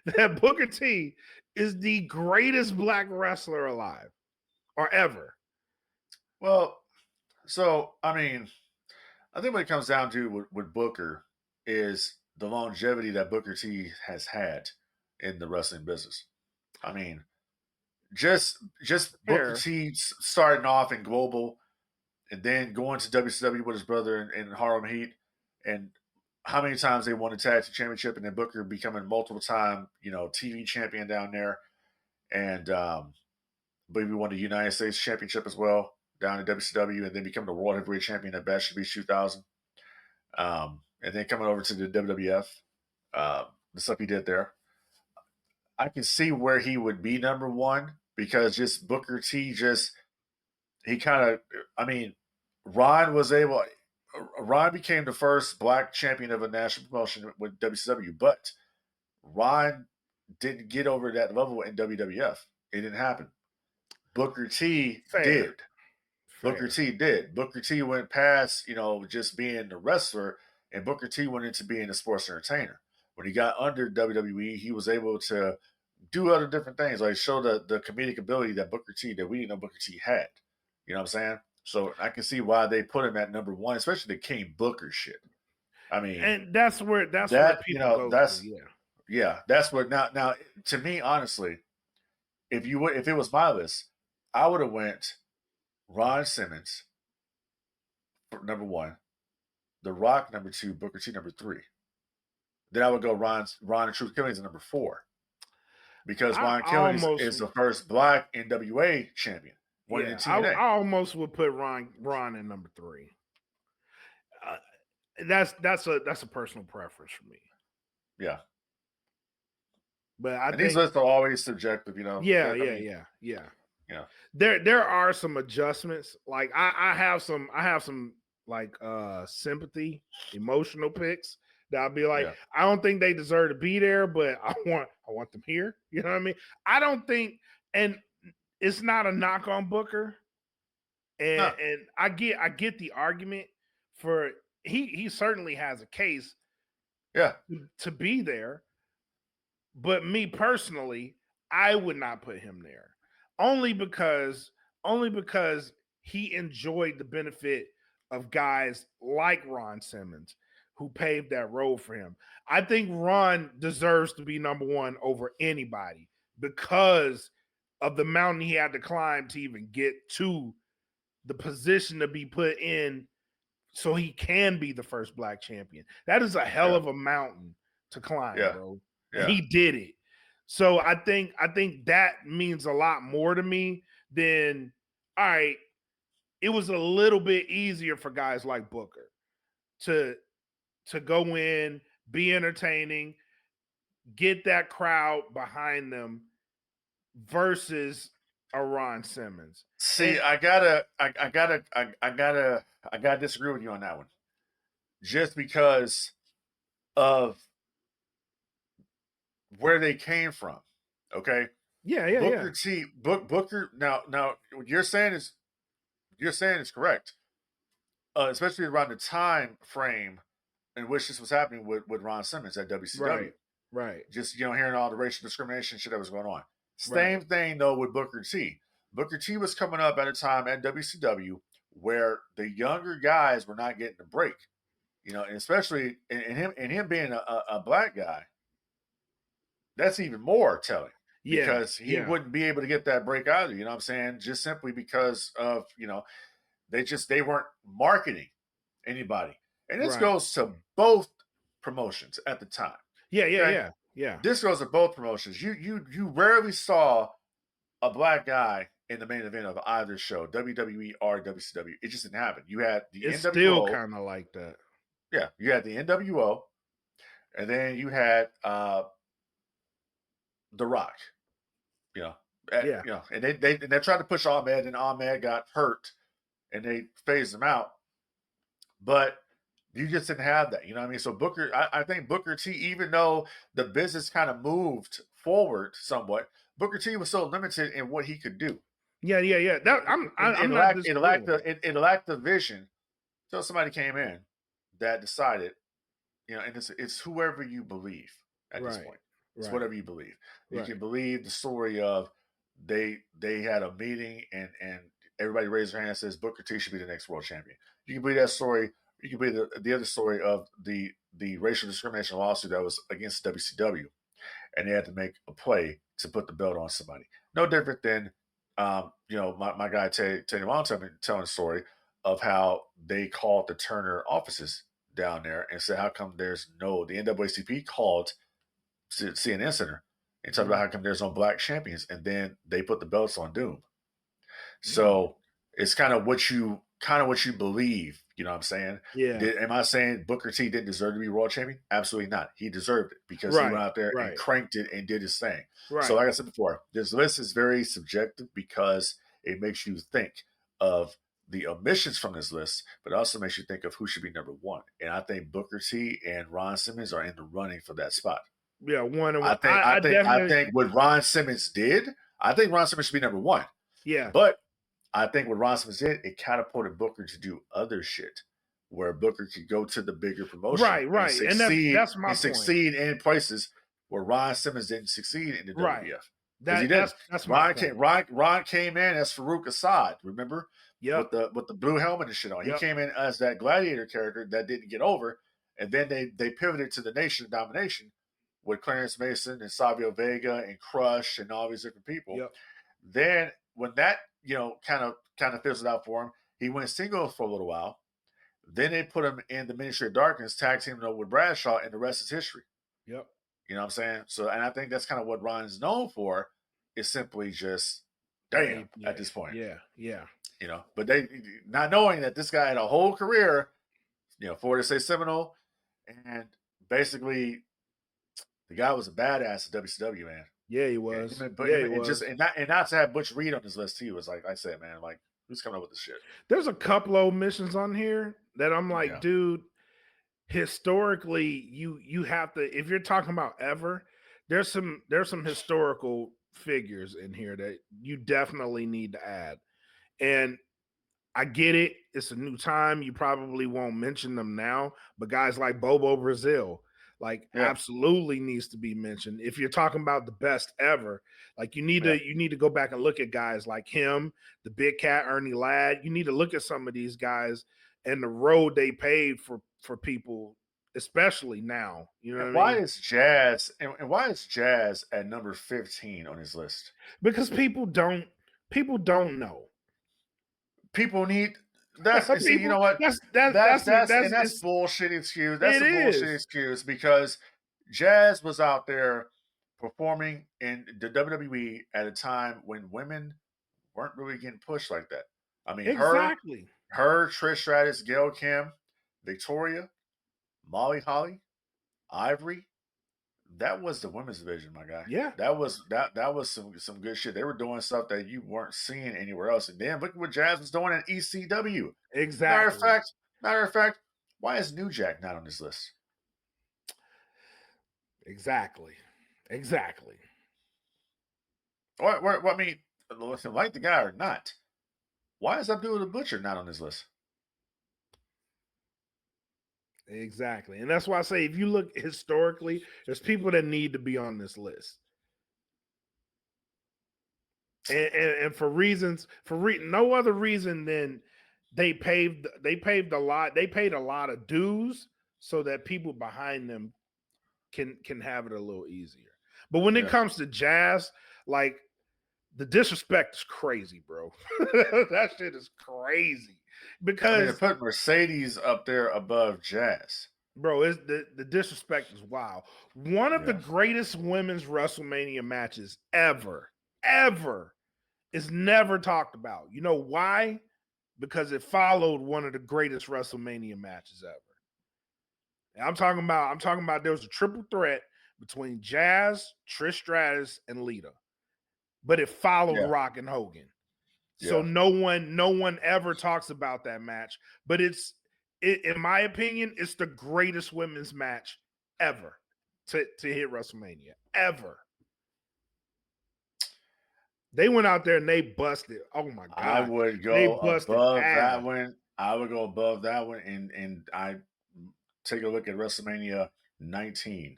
that Booker T is the greatest black wrestler alive or ever? Well, so I mean, I think what it comes down to with Booker is the longevity that Booker T has had in the wrestling business. I mean, just Booker T starting off in Global and then going to WCW with his brother in Harlem Heat, and how many times they won the tag team championship, and then Booker becoming multiple time, TV champion down there, and I believe he won the United States Championship as well down in WCW, and then becoming the World Heavyweight Champion at Bash Beach 2000, and then coming over to the WWF, the stuff he did there. I can see where he would be number 1 because just Booker T, Ron became the first black champion of a national promotion with WCW, but Ron didn't get over that level in WWF. It didn't happen. Booker T did. Booker T did. Booker T went past, just being the wrestler, and Booker T went into being a sports entertainer. When he got under WWE, he was able to do other different things, like show the comedic ability that we didn't know Booker T had. You know what I'm saying? So I can see why they put him at number 1, especially the King Booker shit. I mean, and that's where people go. Yeah, that's what now to me, honestly, if it was my list, I would have went Ron Simmons for number 1, The Rock number 2, Booker T number 3. Then I would go Ron and Truth Killings number 4. Because Ron Killings is the first black NWA champion. I almost would put Ron in number 3. That's a personal preference for me. Yeah. But I think these lists are always subjective, Yeah. There are some adjustments. Like I have some like sympathy, emotional picks that I'll be like, I don't think they deserve to be there, but I want them here. You know what I mean? I don't think, and it's not a knock on Booker. And I get the argument for he certainly has a case to be there. But me personally, I would not put him there. Only because he enjoyed the benefit of guys like Ron Simmons who paved that road for him. I think Ron deserves to be number 1 over anybody because of the mountain he had to climb to even get to the position to be put in so he can be the first black champion. That is a hell of a mountain to climb, bro. Yeah. He did it. So I think that means a lot more to me than, all right, it was a little bit easier for guys like Booker to go in, be entertaining, get that crowd behind them versus a Ron Simmons. See, I gotta disagree with you on that one. Just because of where they came from. Okay. Yeah. Booker T. Booker. Now, what you're saying is correct. Especially around the time frame in which this was happening with Ron Simmons at WCW. Right. Just hearing all the racial discrimination shit that was going on. Same thing though with Booker T. Booker T was coming up at a time at WCW where the younger guys were not getting a break. And especially in him being a black guy. That's even more telling because he wouldn't be able to get that break either. You know what I'm saying? Just simply because of, they weren't marketing anybody. And this goes to both promotions at the time. Yeah. This goes to both promotions. You rarely saw a black guy in the main event of either show, WWE or WCW. It just didn't happen. You had the It's NWO. still kind of like that. Yeah, you had the NWO, and then you had The Rock. You know, Yeah. You know, and they tried to push Ahmed, and Ahmed got hurt, and they phased him out. But you just didn't have that. You know what I mean? So Booker, I think Booker T, even though the business kind of moved forward somewhat, Booker T was so limited in what he could do. Yeah. That It lacked the vision. So somebody came in that decided, you know, and it's whoever you believe at this point. It's whatever you believe. You can believe the story of they had a meeting and everybody raised their hand and says Booker T should be the next world champion. You can believe that story. You can believe the other story of the racial discrimination lawsuit that was against WCW, and they had to make a play to put the belt on somebody. No different than you know, my guy Teddy Long telling a story of how they called the Turner offices down there and said, how come there's no, the NAACP called CNN Center and talked about how come there's no black champions, and then they put the belts on Doom. So it's kind of what you believe. You know what I'm saying? Yeah. Am I saying Booker T didn't deserve to be world champion? Absolutely not. He deserved it because he went out there and cranked it and did his thing. So like I said before, this list is very subjective because it makes you think of the omissions from this list, but also makes you think of who should be number one. And I think Booker T and Ron Simmons are in the running for that spot. Yeah, one and one. I think what Ron Simmons did, I think Ron Simmons should be number one. Yeah. But I think what Ron Simmons did, it catapulted Booker to do other shit where Booker could go to the bigger promotion. Right. And that's my point. Succeed in places where Ron Simmons didn't succeed in the WWF. That's my point. Ron came in as Farouk Assad, remember? Yeah. With the blue helmet and shit on. He came in as that gladiator character that didn't get over, and then they pivoted to the Nation of Domination with Clarence Mason and Savio Vega and Crush and all these different people. Yep. Then when that, you know, kind of fizzled out for him, he went singles for a little while. Then they put him in the Ministry of Darkness, tag team with Bradshaw, and the rest is history. Yep. You know what I'm saying? So, and I think that's kind of what Ron is known for, is simply just damn at this point. Yeah. You know, but they not knowing that this guy had a whole career, you know, for to say Seminole, and basically the guy was a badass at WCW, man. Yeah, he was. And not to have Butch Reed on this list too was like I said, man, like who's coming up with this shit? There's a couple of omissions on here that I'm like, dude, historically, you have to, if you're talking about ever, there's some historical figures in here that you definitely need to add. And I get it. It's a new time. You probably won't mention them now, but guys like Bobo Brazil, absolutely needs to be mentioned. If you're talking about the best ever, like you need to go back and look at guys like him, the Big Cat, Ernie Ladd. You need to look at some of these guys and the road they paved for people, especially now. You know what I mean? Is Jazz and why is Jazz at number 15 on his list? Because people don't know. People need you know what? That's bullshit excuse. That's a bullshit excuse because Jazz was out there performing in the WWE at a time when women weren't really getting pushed like that. I mean, her, Trish Stratus, Gail Kim, Victoria, Molly Holly, Ivory. That was the women's division, my guy. Yeah, that was some good shit. They were doing stuff that you weren't seeing anywhere else. And then look at what Jazz was doing in ECW. Exactly. Matter of fact, why is New Jack not on this list? Exactly. Well, I mean, listen, like the guy or not, why is Abdullah the Butcher not on this list? Exactly. And that's why I say, if you look historically, there's people that need to be on this list. And for no other reason than they paid a lot of dues so that people behind them can have it a little easier. But when it comes to Jazz, like the disrespect is crazy, bro. That shit is crazy. Because they put Mercedes up there above Jazz. Bro, the disrespect is wild. One of the greatest women's WrestleMania matches ever It's never talked about. You know why? Because it followed one of the greatest WrestleMania matches ever. And I'm talking about there was a triple threat between Jazz, Trish Stratus, and Lita. But it followed Rock and Hogan. So no one ever talks about that match. But in my opinion, it's the greatest women's match ever to hit WrestleMania. Ever. They went out there and they busted. Oh my God. I would go above that one. I would go above that one and I take a look at WrestleMania 19.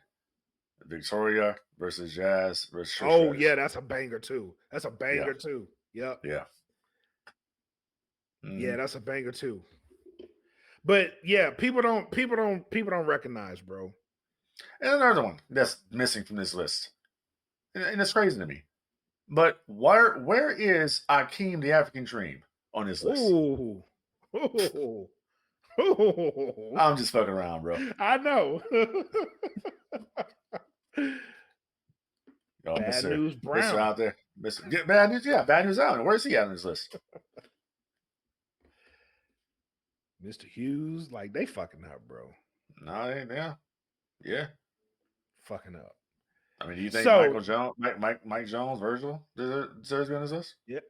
Victoria versus Jazz versus Trish Stratus. Yeah, that's a banger too. That's a banger too. Yep. Yeah. Yeah, that's a banger too. But yeah, people don't recognize, bro. And another one that's missing from this list. And it's crazy to me. But where is Akeem the African Dream on this list? Ooh. I'm just fucking around, bro. I know. Bad News Brown. Mr. out there. Bad News, Bad News Allen. Where's he at on this list? Mr. Hughes, like they fucking up, bro. No, yeah. Fucking up. I mean, do you think Michael Jones, Mike Jones, Virgil deserves to be on this list? Yeah.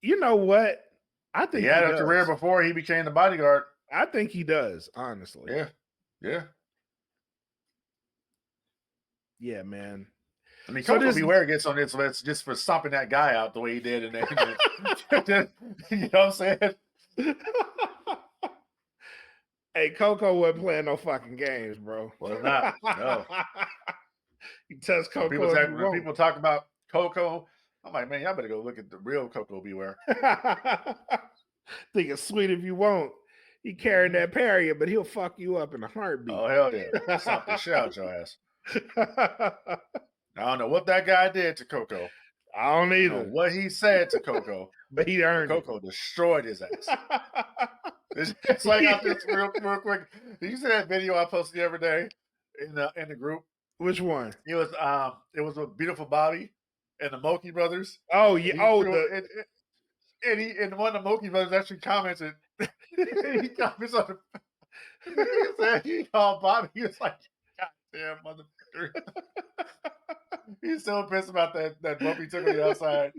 You know what? I think he had a career before he became the bodyguard. I think he does, honestly. Yeah. Yeah, man. I mean, Koko Beware gets on this list just for stomping that guy out the way he did, and then you know what I'm saying? Hey, Koko wasn't playing no fucking games, bro. Was not. No. You touch Koko. When people talk about Koko, I'm like, man, y'all better go look at the real Koko Beware. Think it's sweet if you won't. He carrying that Perrier, but he'll fuck you up in a heartbeat. Oh, hell yeah. Stop the shit out your ass. I don't know what that guy did to Koko. I don't either. I don't know what he said to Koko. But he earned Koko destroyed his ass. It's like out this real quick. Did you see that video I posted the other day in the group? Which one? It was with Beautiful Bobby and the Moki brothers. Oh yeah. And one of the Moki brothers actually commented. He comments on he called Bobby. He was like, "God damn motherfucker." He's so pissed about that bump he took on the outside.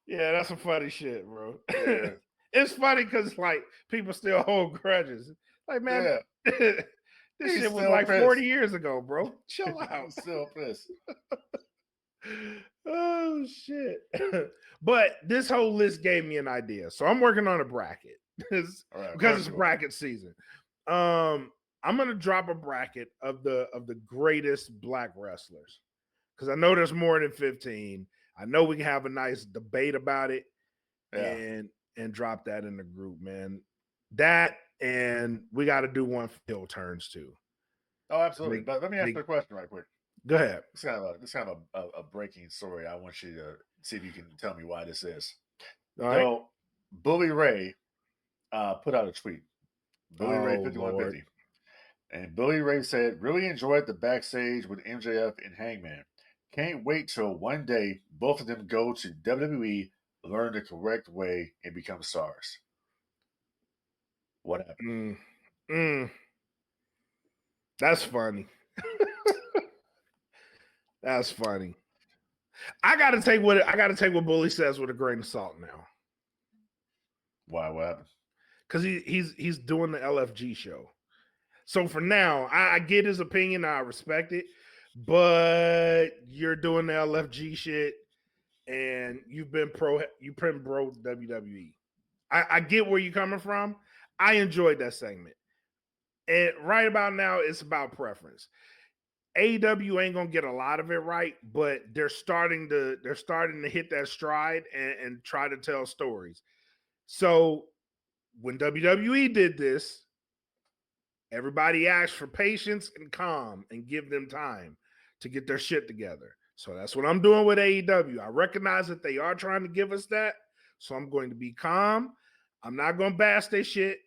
Yeah, that's some funny shit, bro. Yeah. It's funny because like people still hold grudges. Like, man, this shit was like 40 years ago, bro. Chill out. I'm still pissed. Oh shit. But this whole list gave me an idea. So I'm working on a bracket. Because it's bracket season. I'm gonna drop a bracket of the greatest black wrestlers. Because I know there's more than 15. I know we can have a nice debate about it and drop that in the group, man. That and we got to do one for heel turns too. Oh, absolutely. But let me ask you a question right quick. Go ahead. It's kind of a breaking story. I want you to see if you can tell me why this is. All right. So, Bully Ray put out a tweet. Bully Ray 5150. And Bully Ray said, "Really enjoyed the backstage with MJF and Hangman. Can't wait till one day both of them go to WWE, learn the correct way, and become stars." What happened? That's funny. That's funny. I gotta take what Bully says with a grain of salt now. Why? What happened? Because he's doing the LFG show. So for now, I get his opinion. I respect it. But you're doing the LFG shit, and you've been pro WWE. I get where you're coming from. I enjoyed that segment. And right about now, it's about preference. AEW ain't gonna get a lot of it right, but they're starting to hit that stride and try to tell stories. So when WWE did this, everybody asked for patience and calm and give them time to get their shit together. So that's what I'm doing with AEW. I recognize that they are trying to give us that. So I'm going to be calm. I'm not going to bash their shit.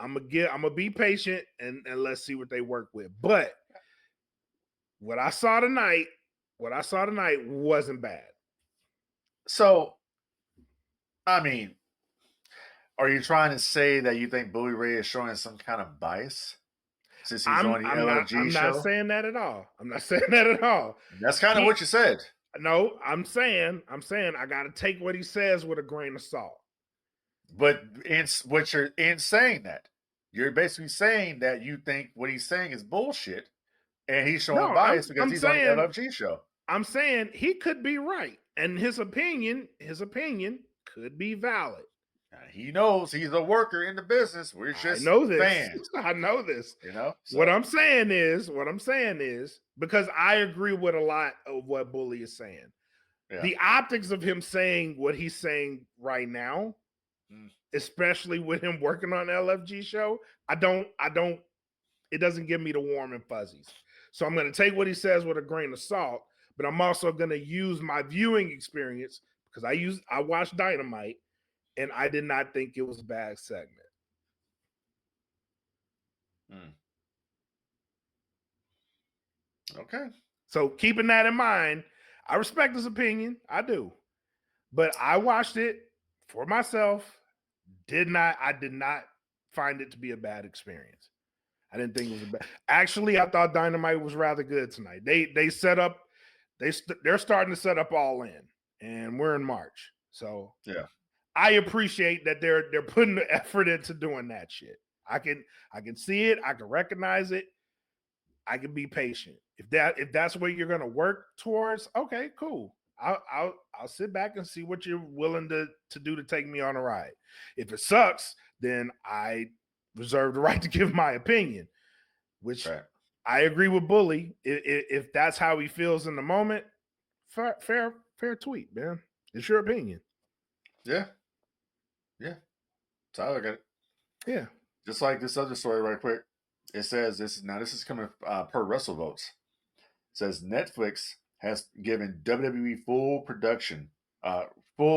I'm gonna be patient and let's see what they work with. But what I saw tonight wasn't bad. So, I mean, are you trying to say that you think Bully Ray is showing some kind of bias since he's on the LFG I'm show? not saying that at all. I'm not saying that at all. That's kind of what you said. No, I'm saying I got to take what he says with a grain of salt. But in saying that, you're basically saying that you think what he's saying is bullshit, and he's showing bias because he's on the LFG show. I'm saying he could be right, and his opinion could be valid. He knows he's a worker in the business. We're just fans. I know this. You know so. What I'm saying is because I agree with a lot of what Bully is saying. Yeah. The optics of him saying what he's saying right now, especially with him working on the LFG show, it doesn't give me the warm and fuzzies. So I'm going to take what he says with a grain of salt, but I'm also going to use my viewing experience because I watched Dynamite. And I did not think it was a bad segment. Okay. So keeping that in mind, I respect his opinion. I do. But I watched it for myself. I did not find it to be a bad experience. I didn't think it was a bad. Actually, I thought Dynamite was rather good tonight. They set up. They're starting to set up All In, and we're in March. So yeah. I appreciate that they're putting the effort into doing that shit. I can see it. I can recognize it. I can be patient. If that's what you're gonna work towards, okay, cool. I'll sit back and see what you're willing to do to take me on a ride. If it sucks, then I reserve the right to give my opinion. Which right. I agree with Bully. If that's how he feels in the moment, fair tweet, man. It's your opinion. Yeah. Yeah. So I look at it. Yeah. Just like this other story right quick. It says this is coming per WrestleVotes. It says Netflix has given WWE full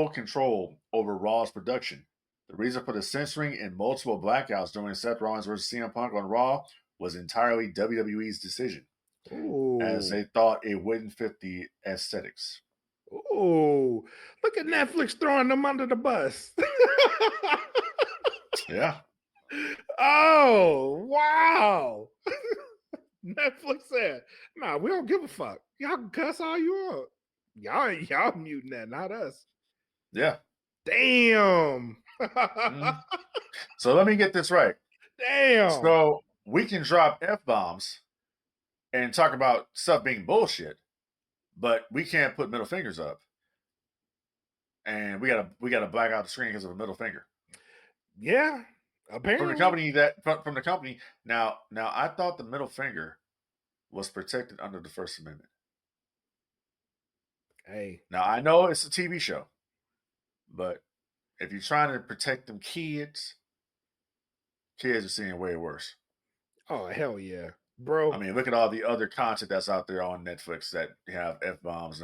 control over Raw's production. The reason for the censoring and multiple blackouts during Seth Rollins versus CM Punk on Raw was entirely WWE's decision. Ooh. As they thought it wouldn't fit the aesthetics. Oh, look at Netflix throwing them under the bus. Yeah. Oh, wow. Netflix said, nah, we don't give a fuck. Y'all can cuss all you want. Y'all muting that, not us. Yeah. Damn. So let me get this right. Damn. So we can drop F-bombs and talk about stuff being bullshit, but we can't put middle fingers up. And we gotta black out the screen because of a middle finger. Yeah. Apparently. From the company. Now I thought the middle finger was protected under the First Amendment. Hey. Now I know it's a TV show, but if you're trying to protect them kids are seeing way worse. Oh, hell yeah. Bro. I mean, look at all the other content that's out there on Netflix that have F-bombs.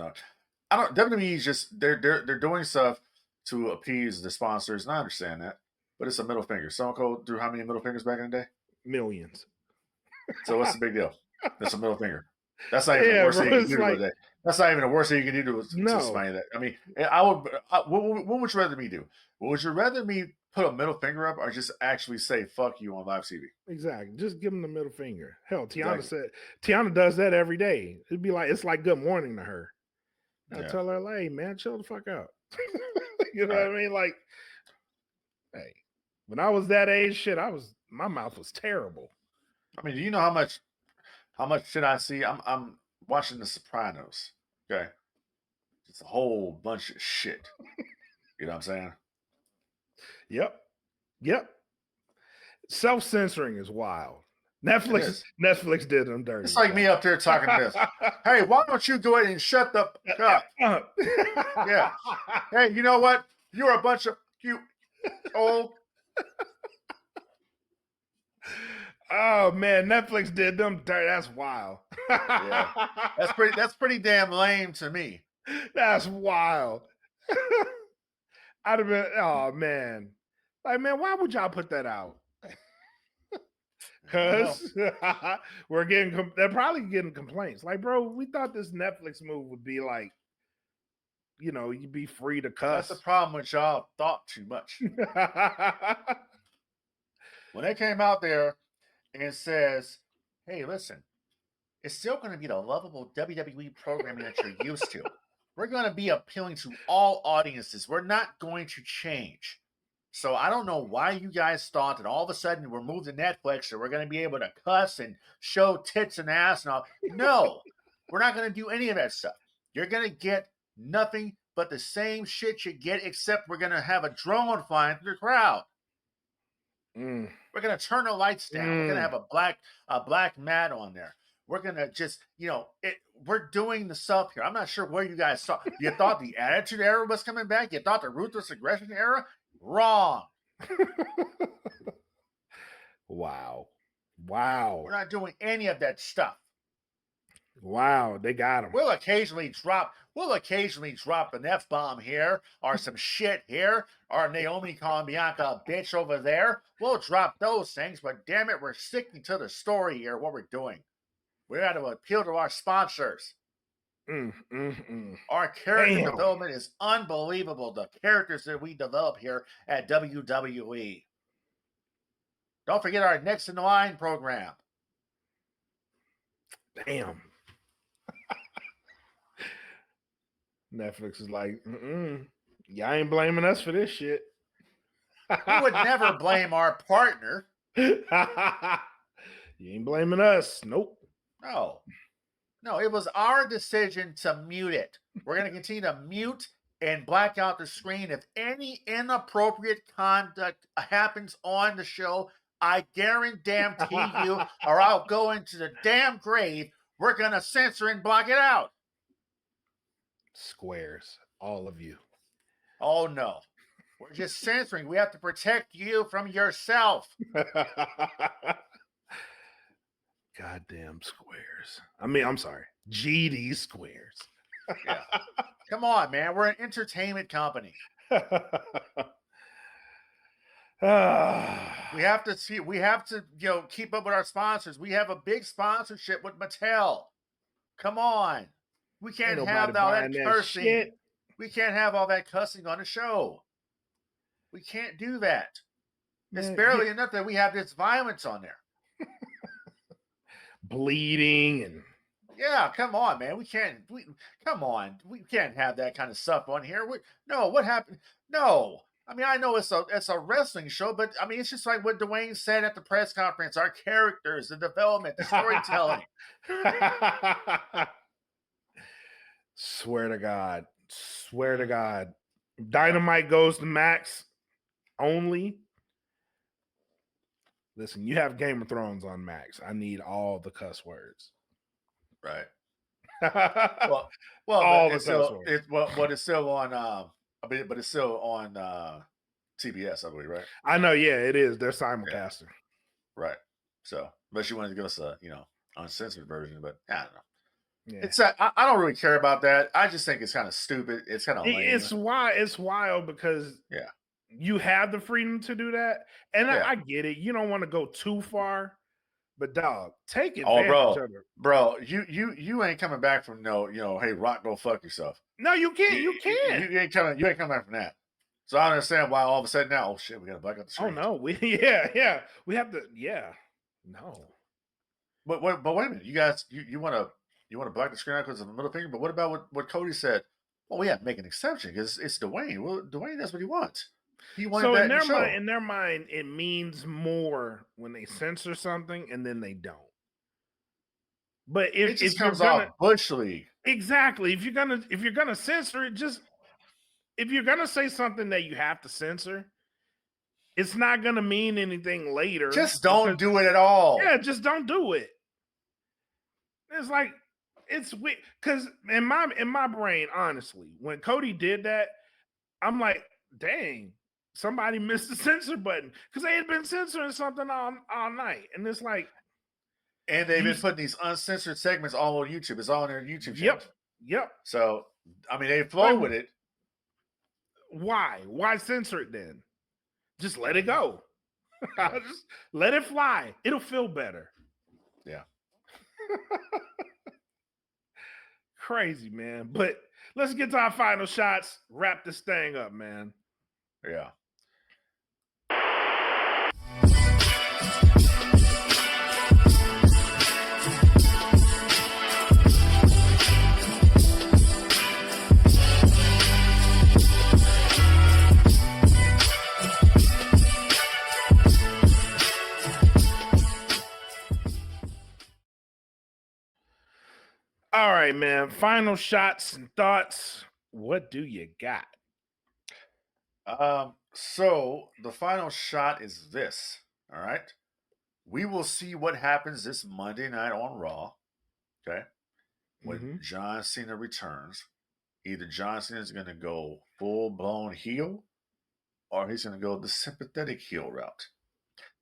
WWE's just they're doing stuff to appease the sponsors, and I understand that. But it's a middle finger. Stone Cold drew how many middle fingers back in the day? Millions. So what's the big deal? That's a middle finger. That's not even the worst thing you can do today. That's not even the worst thing you can do to somebody that. I mean, what would you rather me do? Would you rather me put a middle finger up or just actually say "fuck you" on live TV? Exactly. Just give them the middle finger. Hell, Tiana does that every day. It's like good morning to her. I tell her, like, hey, man, chill the fuck out. You know what I mean? Like, hey, when I was that age, my mouth was terrible. I mean, do you know how much shit I see? I'm watching The Sopranos. Okay, it's a whole bunch of shit. You know what I'm saying? Yep. Self-censoring is wild. Netflix did them dirty. It's like me up there talking this. Hey, why don't you go ahead and shut the fuck up? Yeah. Hey, you know what? You're a bunch of cute old. Oh man, Netflix did them dirty. That's wild. Yeah. That's pretty damn lame to me. That's wild. I'd have been, oh man. Like, man, why would y'all put that out? Because they're probably getting complaints. Like, bro, we thought this Netflix move would be like, you be free to That's cuss. the problem with y'all thought too much. When they came out there and says, hey, listen, it's still going to be the lovable WWE programming that you're used to. We're going to be appealing to all audiences. We're not going to change. So I don't know why you guys thought that all of a sudden we're moved to Netflix and we're going to be able to cuss and show tits and ass and all. No, we're not going to do any of that stuff. You're going to get nothing but the same shit you get, except we're going to have a drone flying through the crowd. Mm. We're going to turn the lights down. We're going to have a black mat on there. We're going to just, we're doing the stuff here. I'm not sure where you guys saw. You thought the Attitude Era was coming back? You thought the Ruthless Aggression Era? Wrong. Wow. We're not doing any of that stuff. Wow, they got him. We'll occasionally drop an F-bomb here, or some shit here, or Naomi calling Bianca a bitch over there. We'll drop those things, but damn it, we're sticking to the story here, what we're doing. We got to appeal to our sponsors. Our character development is unbelievable. The characters that we develop here at WWE. Don't forget our Next in the Line program. Damn. Netflix is like, y'all ain't blaming us for this shit. We would never blame our partner. You ain't blaming us. Nope. No, it was our decision to mute it. We're going to continue to mute and black out the screen. If any inappropriate conduct happens on the show, I guarantee you, or I'll go into the damn grave, we're going to censor and block it out. Squares, all of you. Oh, no. We're just censoring. We have to protect you from yourself. Goddamn squares. I'm sorry. GD squares. Yeah. Come on, man. We're an entertainment company. We have to keep up with our sponsors. We have a big sponsorship with Mattel. Come on. We can't have all that cursing. Shit. We can't have all that cussing on the show. We can't do that. It's barely enough that we have this violence on there. Bleeding and come on, man. We can't have that kind of stuff on here. What happened? No. I mean, I know it's a wrestling show, but I mean, it's just like what Dwayne said at the press conference, our characters, the development, the storytelling. Swear to God. Dynamite goes to Max only. Listen, you have Game of Thrones on Max. I need all the cuss words. Right. well, all it's still on. But it's still on TBS, I believe, right? I know. Yeah, it is. They're simulcasting. Yeah. Right. So, unless you wanted to give us a uncensored version, but I don't know. Yeah. It's I don't really care about that. I just think it's kind of stupid. It's kind of lame. It's wild because you have the freedom to do that, and I get it. You don't want to go too far, but dog, take it. Bro, you ain't coming back from hey, Rock, go fuck yourself. No, you can't. You can't. You ain't coming back from that. So I understand why all of a sudden now, oh shit, we gotta black out the screen. Oh no, we have to. No. But wait a minute, you guys, you want to black the screen out because of the middle finger? But what about what Cody said? Well, we have to make an exception because it's Dwayne. Well, Dwayne, that's what he wants. He wanted so that in their mind, it means more when they censor something and then they don't. But if it comes off Bush League. Exactly. If you're gonna censor it, if you're gonna say something that you have to censor, it's not gonna mean anything later. Just don't do it at all. Yeah, just don't do it. It's like it's weird because in my brain, honestly, when Cody did that, I'm like, dang, somebody missed the censor button because they had been censoring something all night, and it's like. And they've been putting these uncensored segments all on YouTube. It's all on their YouTube channel. Yep. So, I mean, they flow with it. Why? Why censor it then? Just let it go. Just let it fly. It'll feel better. Yeah. Crazy, man. But let's get to our final shots. Wrap this thing up, man. Yeah. All right, man. Final shots and thoughts. What do you got? So the final shot is this. All right. We will see what happens this Monday night on Raw. Okay. When John Cena returns, either John Cena is going to go full blown heel or he's going to go the sympathetic heel route.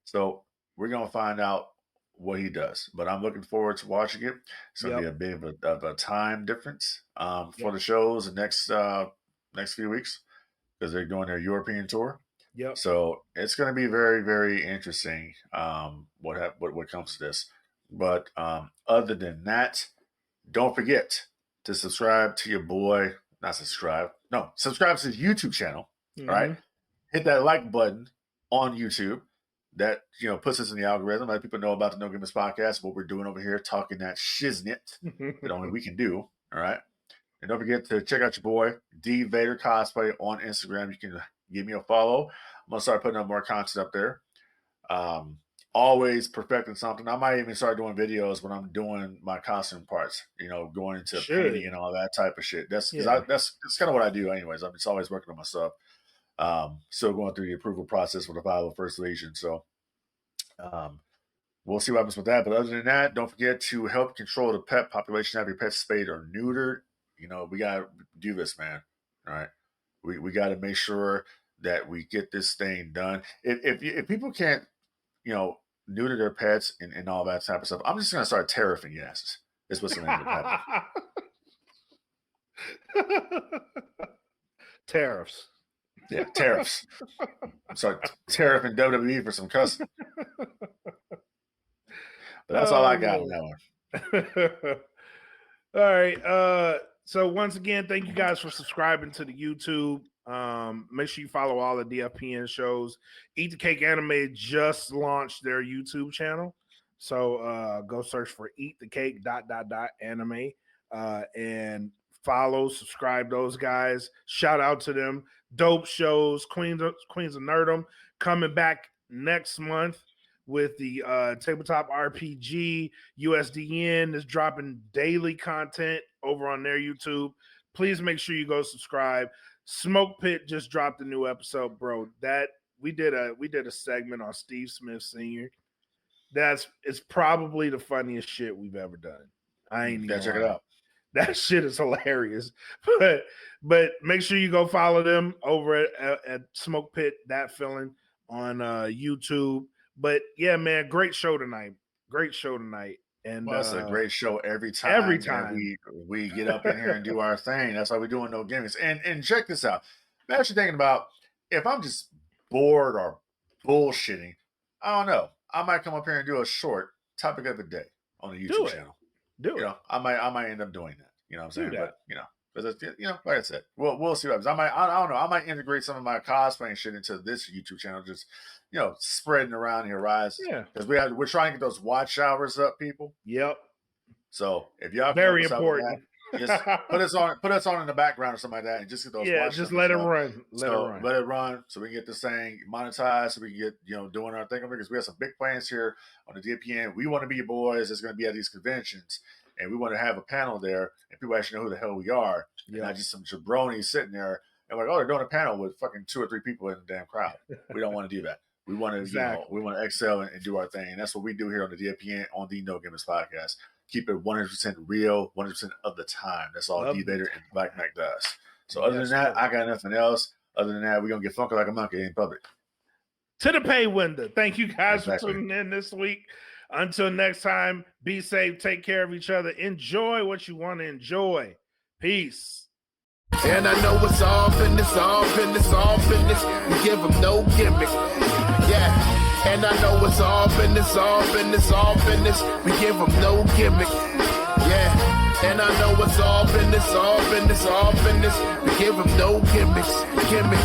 So we're going to find out what he does, but I'm looking forward to watching it. It's going to be a bit of a time difference for the shows the next few weeks because they're doing their European tour. Yep. So it's going to be very, very interesting what comes to this. But other than that, don't forget to subscribe to your boy. Subscribe to the YouTube channel. All right. Hit that like button on YouTube. That puts us in the algorithm. Let people know about the No Gimmicks podcast, what we're doing over here, talking that shiznit that only we can do. All right. And don't forget to check out your boy, D Vader Cosplay on Instagram. You can give me a follow. I'm going to start putting up more content up there. Always perfecting something. I might even start doing videos when I'm doing my costume parts, going into painting and all that type of shit. That's kind of what I do anyways. I'm just always working on my stuff. Still going through the approval process for the 501st Legion. So we'll see what happens with that. But other than that, don't forget to help control the pet population. Have your pets spayed or neutered. We got to do this, man. All right. We got to make sure that we get this thing done. If people can't, neuter their pets and all that type of stuff, I'm just going to start tariffing your asses. That's what's going to end up happening. Tariffs. Yeah, tariffs. I'm sorry, tariffing WWE for some cussing. But that's all I got on that one. All right. So once again, thank you guys for subscribing to the YouTube. Make sure you follow all the DFPN shows. Eat the Cake Anime just launched their YouTube channel. So go search for Eat the Cake ... anime and follow, subscribe those guys. Shout out to them. Dope shows. Queens of Nerdom coming back next month with the Tabletop RPG. USDN is dropping daily content over on their YouTube. Please make sure you go subscribe. Smoke Pit just dropped a new episode, bro. That we did a segment on Steve Smith Sr. It's probably the funniest shit we've ever done. I ain't even check it out. That shit is hilarious. But make sure you go follow them over at Smoke Pit, That Feeling on YouTube. But yeah, man, great show tonight. And it's a great show every time. We get up in here and do our thing. That's why we're doing No Gimmicks. And check this out. I'm actually thinking about if I'm just bored or bullshitting, I don't know. I might come up here and do a short topic of the day on the YouTube channel. I might end up doing that. You know what I'm saying? But like I said, we'll see what happens. I don't know. I might integrate some of my cosplaying shit into this YouTube channel, just spreading around the horizon. Yeah, because we're trying to get those watch hours up, people. Yep. So if y'all very important, just put us on in the background or something like that, and just get those. Yeah, just let it run. Let it run, so we can get this thing monetized, so we can get doing our thing over, because we have some big plans here on the DPN. We want to be your boys. That's going to be at these conventions, and we want to have a panel there, and people actually know who the hell we are, and not just some jabronis sitting there and like, oh, they're doing a panel with fucking 2 or 3 people in the damn crowd. We don't want to do that. We want to we want to excel and do our thing, and that's what we do here on the DPN on the No Gimmicks podcast. Keep it 100% real, 100% of the time. That's all D Vader and Black Mac does. So other than that, I got nothing else. Other than that, we're gonna get funky like a monkey in public. To the pay window. Thank you guys for tuning in this week. Until next time, be safe, take care of each other, enjoy what you want to enjoy. Peace. And I know it's all business, all business, all business. We give them no gimmick. Yeah. And I know it's all business, all business, all business. We give them no gimmick. Yeah. And I know it's all business, all business, all business. We give them no gimmicks, gimmicks.